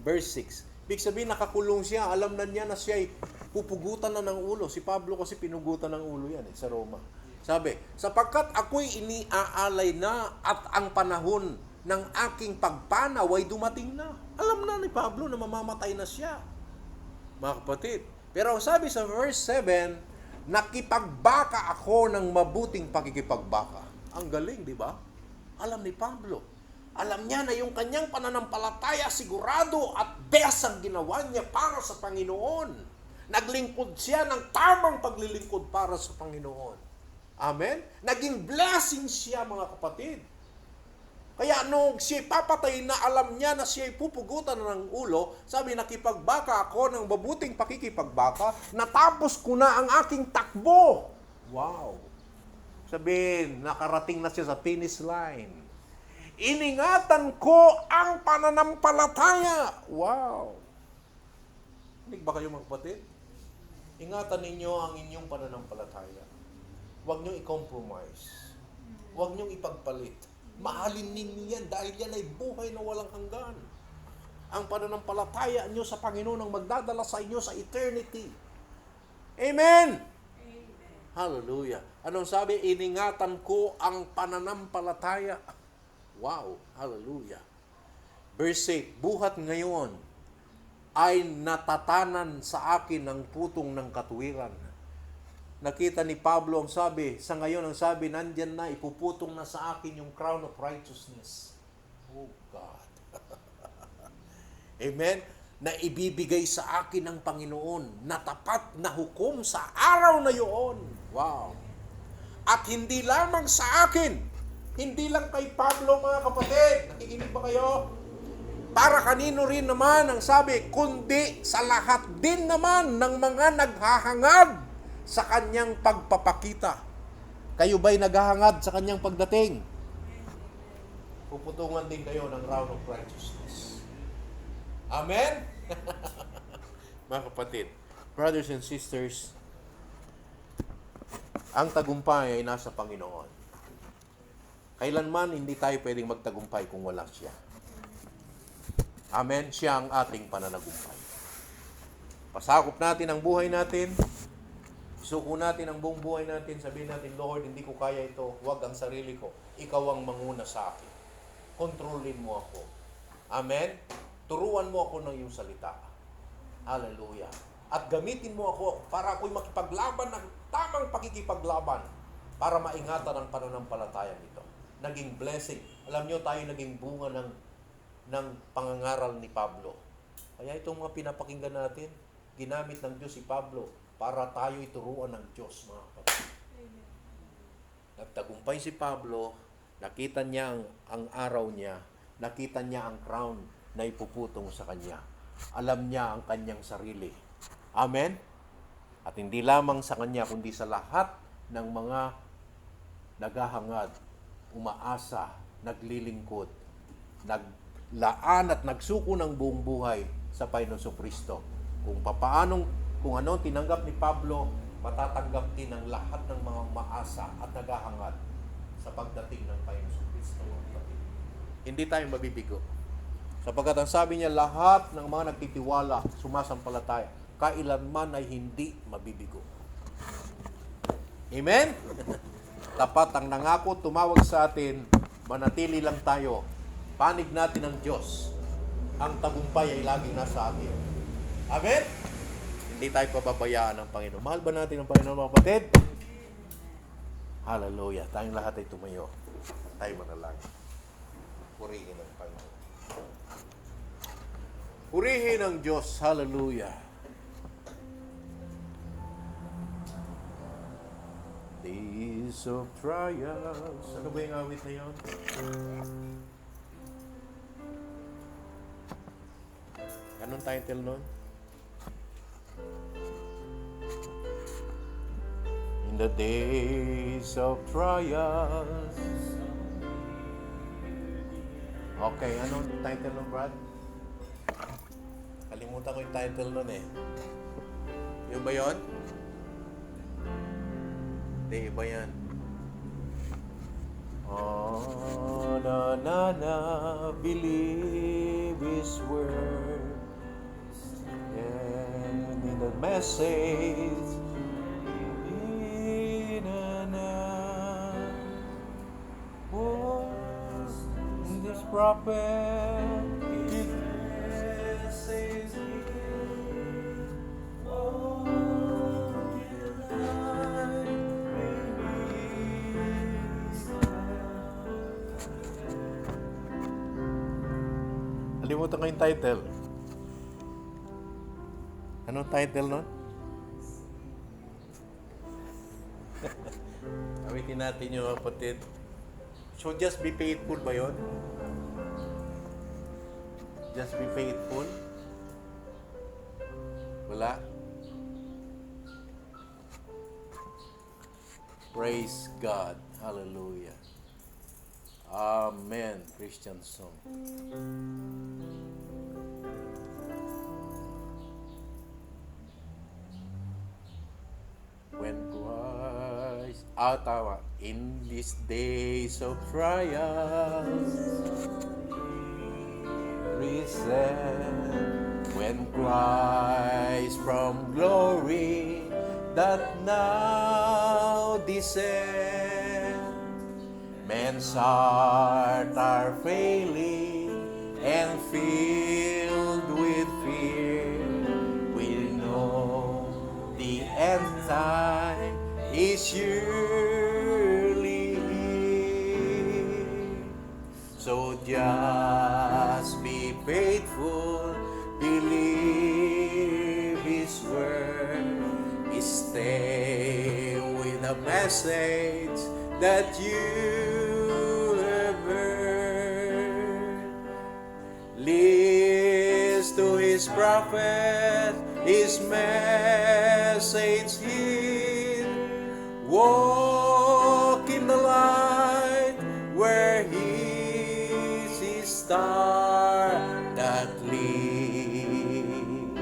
Verse 6. Ibig sabihin, nakakulong siya. Alam na niya na siya'y pupugutan na ng ulo. Si Pablo kasi pinugutan ng ulo yan sa Roma. Sabi, sapagkat ako'y iniaalay na at ang panahon ng aking pagpanaw ay dumating na. Alam na ni Pablo na mamamatay na siya. Mga kapatid. Pero sabi sa verse 7, nakipagbaka ako ng mabuting pakikipagbaka. Ang galing, di ba? Alam ni Pablo. Alam niya na yung kanyang pananampalataya sigurado at best ang ginawa niya para sa Panginoon. Naglingkod siya ng tamang paglilingkod para sa Panginoon. Amen? Naging blessing siya, mga kapatid. Kaya nung siya papatay na alam niya na siya pupugutan ng ulo, sabi, nakipagbaka ako ng mabuting pakikipagbaka, natapos ko na ang aking takbo. Wow! Sabihin, nakarating na siya sa finish line. Iningatan ko ang pananampalataya. Wow! Hindi ba kayo, mga kapatid? Ingatan ninyo ang inyong pananampalataya. Huwag niyong i-compromise. Huwag niyong ipagpalit. Mahalin ninyo yan dahil yan ay buhay na walang hanggan. Ang pananampalataya niyo sa Panginoon ang magdadala sa inyo sa eternity. Amen! Amen. Hallelujah. Anong sabi? Iningatan ko ang pananampalataya. Wow! Hallelujah. Verse 8, buhat ngayon ay natatanan sa akin ang putong ng katuwiran. Nakita ni Pablo ang sabi, sa ngayon ang sabi, nandyan na, ipuputong na sa akin yung crown of righteousness. Oh God. Amen? Na ibibigay sa akin ng Panginoon na tapat na hukom sa araw na yun. Wow. At hindi lamang sa akin, hindi lang kay Pablo, mga kapatid. Nakikinig ba kayo? Para kanino rin naman ang sabi, kundi sa lahat din naman ng mga naghahangad sa kanyang pagpapakita. Kayo ba'y naghahangad sa kanyang pagdating? Puputungan din kayo ng crown of righteousness. Amen? Mga kapatid, brothers and sisters, ang tagumpay ay nasa Panginoon. Kailanman hindi tayo pwedeng magtagumpay kung wala siya. Amen? Siya ang ating pananagumpay. Pasakop natin ang buhay natin. Suko natin ang buong buhay natin, sabihin natin, Lord, hindi ko kaya ito, huwag ang sarili ko. Ikaw ang manguna sa akin. Kontrolin mo ako. Amen? Turuan mo ako ng iyong salita. Hallelujah. At gamitin mo ako para ako'y makipaglaban ng tamang pakikipaglaban para maingatan ang pananampalataya nito. Naging blessing. Alam nyo, tayo naging bunga ng pangangaral ni Pablo. Kaya itong mga pinapakinggan natin, ginamit ng Diyos si Pablo para tayo ituruan ng Diyos, mga kapatid. Nagtagumpay si Pablo, nakita niya ang araw niya, nakita niya ang crown na ipuputong sa kanya. Alam niya ang kanyang sarili. Amen? At hindi lamang sa kanya, kundi sa lahat ng mga naghahangad, umaasa, naglilingkod, naglaan at nagsuko ng buong buhay sa Panginoon Kristo. Kung ano tinanggap ni Pablo, matatanggap din ng lahat ng mga umaasa at naghahangad sa pagdating ng Panginoon Kristo. Hindi tayo mabibigo. Sapagkat ang sabi niya, lahat ng mga nagtitiwala, sumasampalataya, kailanman ay hindi mabibigo. Amen? Tapat ang nangako, tumawag sa atin, manatili lang tayo. Panig natin ng Diyos. Ang tagumpay ay laging nasa atin. Amen? Hindi tayo pababayaan ng Panginoon. Mahal ba natin ang Panginoon, mga kapatid? Hallelujah. Tayong lahat ay tumayo. Tayo manalangin. Purihin ang Panginoon. Purihin ang Diyos. Hallelujah. Days of trials. Ano ba yung awit na yun? Anong title nun? In the days of trials. Okay, anong title nun, Brad? Kalimutan ko yung title nun eh. Yung ba yun? Hindi, iba yan. Oh, believe His word. And in the message, oh, this prophet, His message, oh, Kalimutan ko yung title. Anong title nun? Awitin natin yung kapatid. So, just be faithful ba yun? Just be faithful? Wala? Praise God. Hallelujah. Amen. Christian song. When Christ, tawa, in these days of trials, risen, when Christ from glory that now descend, men's heart are failing and filled with fear. We know the end time is surely here. So just be faithful, believe His word, stay with the message that you have heard. Listen to His prophet, His message heed. Walk in the light where He is His star that leads.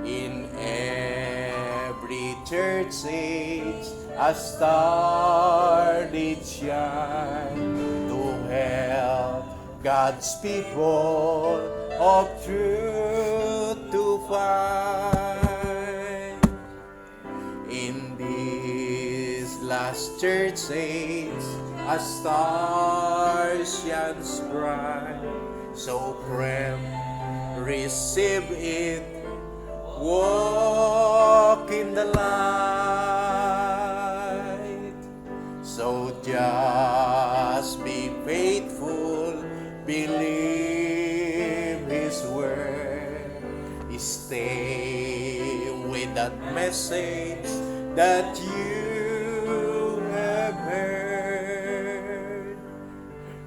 In every church age, a star did shine to help God's people of truth to find. In this last church age, a star shines bright. So friend, receive it, walk in the light. So just be faithful, believe His word, stay with that message that you have heard.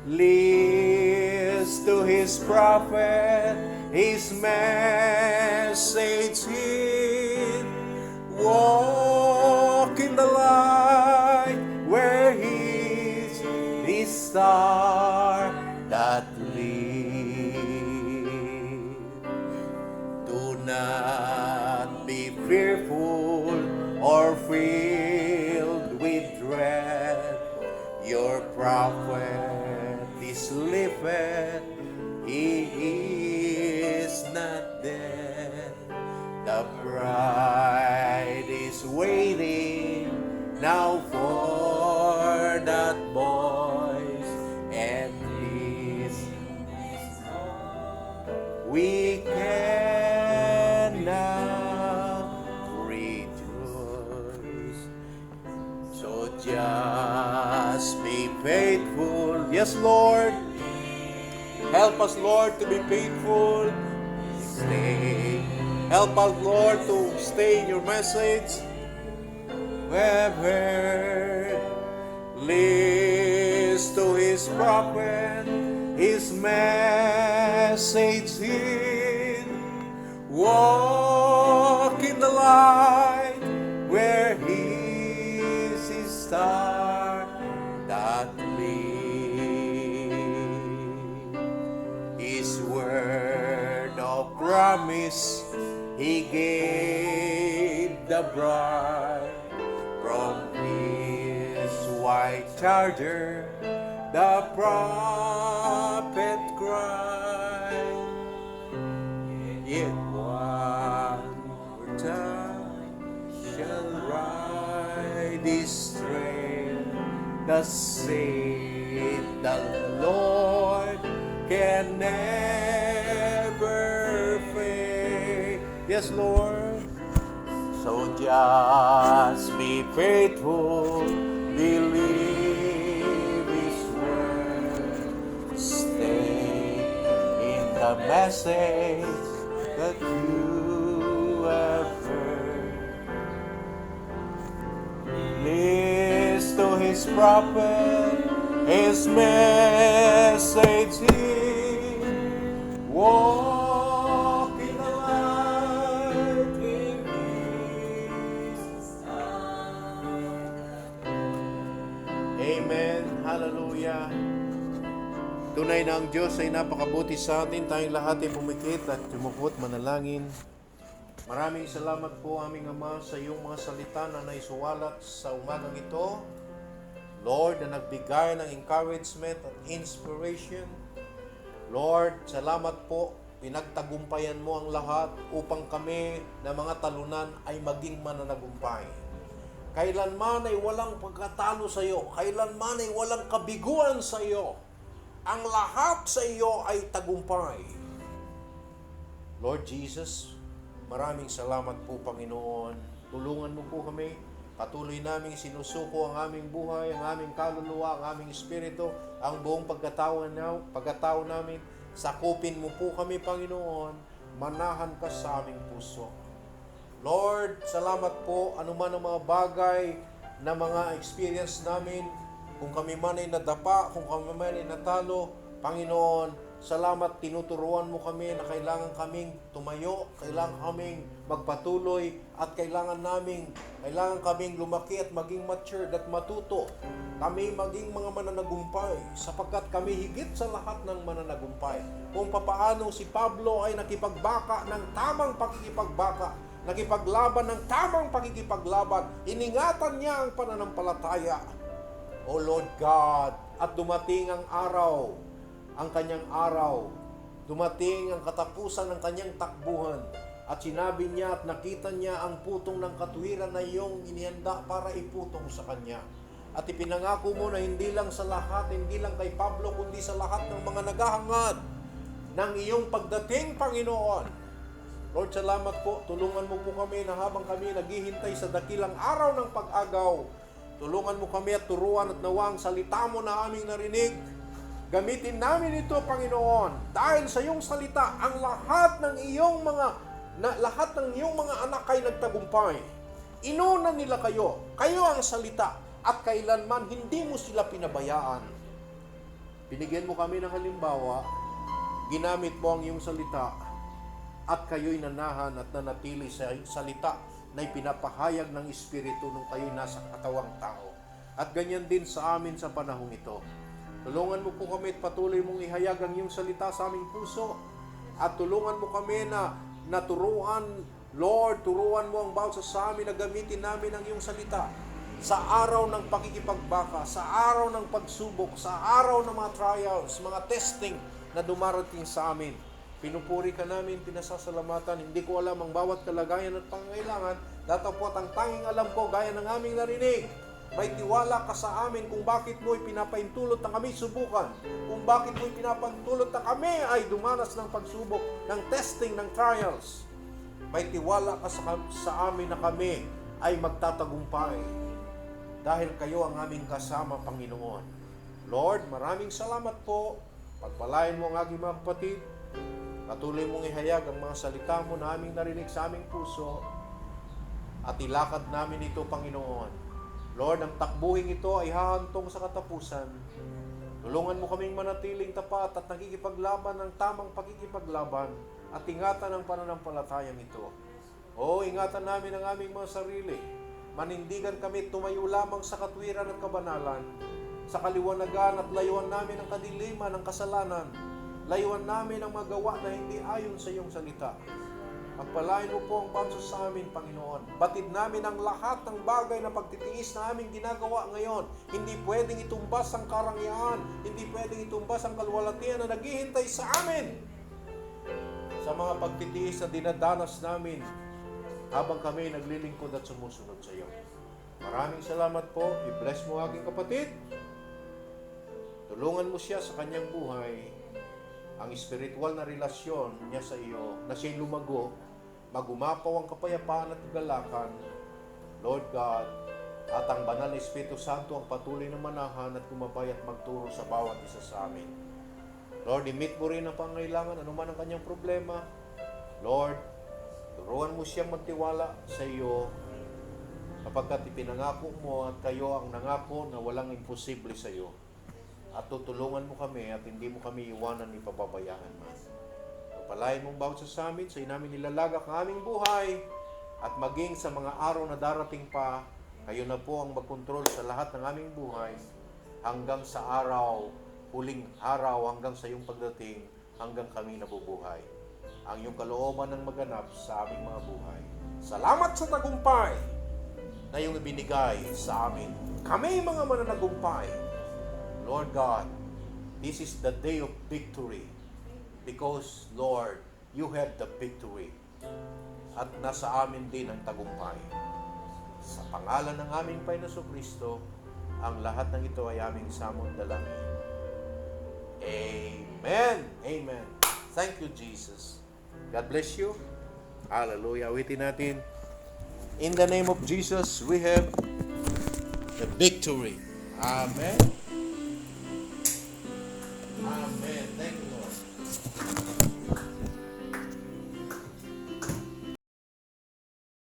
Listen to His prophet, His message heed. Walk in the light where He is His star that leads. Do not be fearful or filled with dread. Your prophet is living, He is not dead. The bride is waiting now for that voice, and this we can now rejoice. So just be faithful. Yes, Lord. Help us, Lord, to be faithful. Stay. Help us, Lord, to stay in your message. Whoever listens to His prophet, His message is Walk in the light where is His star that gleams. His word of promise He gave the bride from His white charger. The prophet cried, yet one more time shall ride His strength. The saint the Lord can never fail. Yes, Lord. So just be faithful, believe His word, stay in the message that you have heard. Listen to His prophet, His message here. Walk in the light in His Amen. Hallelujah. Tunay na ang Diyos ay napakabuti sa atin. Tayong lahat ay pumikit at tumukot manalangin. Maraming salamat po aming Ama sa iyong mga salita na naisuwalat sa umagang ito. Lord, na nagbigay ng encouragement at inspiration. Lord, salamat po. Pinagtagumpayan mo ang lahat upang kami na mga talunan ay maging mananagumpay. Kailanman ay walang pagkatalo sa iyo. Kailanman ay walang kabiguan sa iyo. Ang lahat sa iyo ay tagumpay. Lord Jesus, maraming salamat po, Panginoon. Tulungan mo po kami. Patuloy naming sinusuko ang aming buhay, ang aming kaluluwa, ang aming espiritu, ang buong pagkatao namin. Sakupin mo po kami, Panginoon. Manahan ka sa aming puso. Lord, salamat po. Anuman ang mga bagay na mga experience namin, kung kami man ay nadapa, kung kami man ay natalo, Panginoon, salamat, tinuturuan mo kami na kailangan kaming tumayo, kailangan kaming magpatuloy, at kailangan kaming lumaki at maging matured at matuto. Kami maging mga mananagumpay, sapagkat kami higit sa lahat ng mananagumpay. Kung papaano si Pablo ay nakipagbaka ng tamang pakikipagbaka, nakipaglaban ng tamang pakikipaglaban, iningatan niya ang pananampalataya. O Lord God, at dumating ang araw, ang kanyang araw, dumating ang katapusan ng kanyang takbuhan, at sinabi niya at nakita niya ang putong ng katuwiran na iyong inihanda para iputong sa kanya. At ipinangako mo na hindi lang sa lahat, hindi lang kay Pablo, kundi sa lahat ng mga naghahangad ng iyong pagdating, Panginoon. Lord, salamat po. Tulungan mo po kami na habang kami naghihintay sa dakilang araw ng pag-agaw, tulungan mo kami at turuan at nawang salita mo na aming narinig. Gamitin namin ito, Panginoon, dahil sa iyong salita, ang lahat ng iyong mga anak ay nagtagumpay. Inuna nila kayo ang salita, at kailanman hindi mo sila pinabayaan. Binigyan mo kami ng halimbawa, ginamit mo ang iyong salita, at kayo'y nanahan at nanatili sa salita na ipinapahayag ng Espiritu nung kayo'y nasa katawang tao. At ganyan din sa amin sa panahong ito. Tulungan mo po kami at patuloy mong ihayag ang iyong salita sa aming puso. At tulungan mo kami na naturuan, Lord, turuan mo ang bawat sa amin na gamitin namin ang iyong salita sa araw ng pakikipagbaka, sa araw ng pagsubok, sa araw ng mga trials, mga testing na dumarating sa amin. Pinupuri ka namin, pinasasalamatan. Hindi ko alam ang bawat kalagayan at pangangailangan. Datapot ang tanging alam ko, gaya ng aming narinig. May tiwala ka sa amin kung bakit mo ipinapaintulot na kami subukan. Kung bakit mo ipinapaintulot na kami ay dumanas ng pagsubok, ng testing, ng trials. May tiwala ka sa amin na kami ay magtatagumpay. Dahil kayo ang aming kasama, Panginoon. Lord, maraming salamat po. Pagpalain mo ang aking mga kapatid. Patuloy mong ihayag ang mga salita mo na aming narinig sa aming puso at ilakad namin ito, Panginoon. Lord, ang takbuhin ito ay hahantong sa katapusan. Tulungan mo kaming manatiling tapat at nakikipaglaban ng tamang pakikipaglaban at ingatan ang pananampalatayang ito. O ingatan namin ang aming mga sarili. Manindigan kami tumayo lamang sa katwiran at kabanalan, sa kaliwanagan at layuan namin ang kadiliman ng kasalanan. Layuan namin ang magawa na hindi ayon sa iyong salita. Pagpalain mo po ang bansa sa amin, Panginoon. Batid namin ang lahat ng bagay na pagtitiis na aming ginagawa ngayon. Hindi pwedeng itumbas ang karangyaan. Hindi pwedeng itumbas ang kalwalatian na naghihintay sa amin. Sa mga pagtitiis na dinadanas namin habang kami naglilingkod at sumusunod sa iyo. Maraming salamat po. I-bless mo aking kapatid. Tulungan mo siya sa kanyang buhay. Ang espiritual na relasyon niya sa iyo na siya'y lumago, magumapaw ang kapayapaan at kagalakan, Lord God, at ang banal na Espiritu Santo ang patuloy na manahan at gumabay at magturo sa bawat isa sa amin. Lord, i-meet mo rin ang pangailangan, anuman ang kanyang problema. Lord, turuan mo siyang magtiwala sa iyo kapagkat ipinangako mo at kayo ang nangako na walang imposible sa iyo. At tutulungan mo kami at hindi mo kami iwanan ni pababayaan man. Pagpalain mong bawat sa amin, sa inamin nilalagak ang aming buhay at maging sa mga araw na darating pa, kayo na po ang magkontrol sa lahat ng aming buhay hanggang sa araw, huling araw hanggang sa iyong pagdating, hanggang kami nabubuhay. Ang iyong kalooban ng maganap sa aming mga buhay. Salamat sa tagumpay na iyong ibinigay sa amin. Kami mga mananagumpay. Lord God, this is the day of victory because, Lord, you have the victory at nasa amin din ang tagumpay. Sa pangalan ng aming Panginoon Kristo, ang lahat ng ito ay aming samot dalangin. Amen. Amen. Thank you, Jesus. God bless you. Hallelujah. Awitin natin. In the name of Jesus, we have the victory. Amen. Amen. Thank you.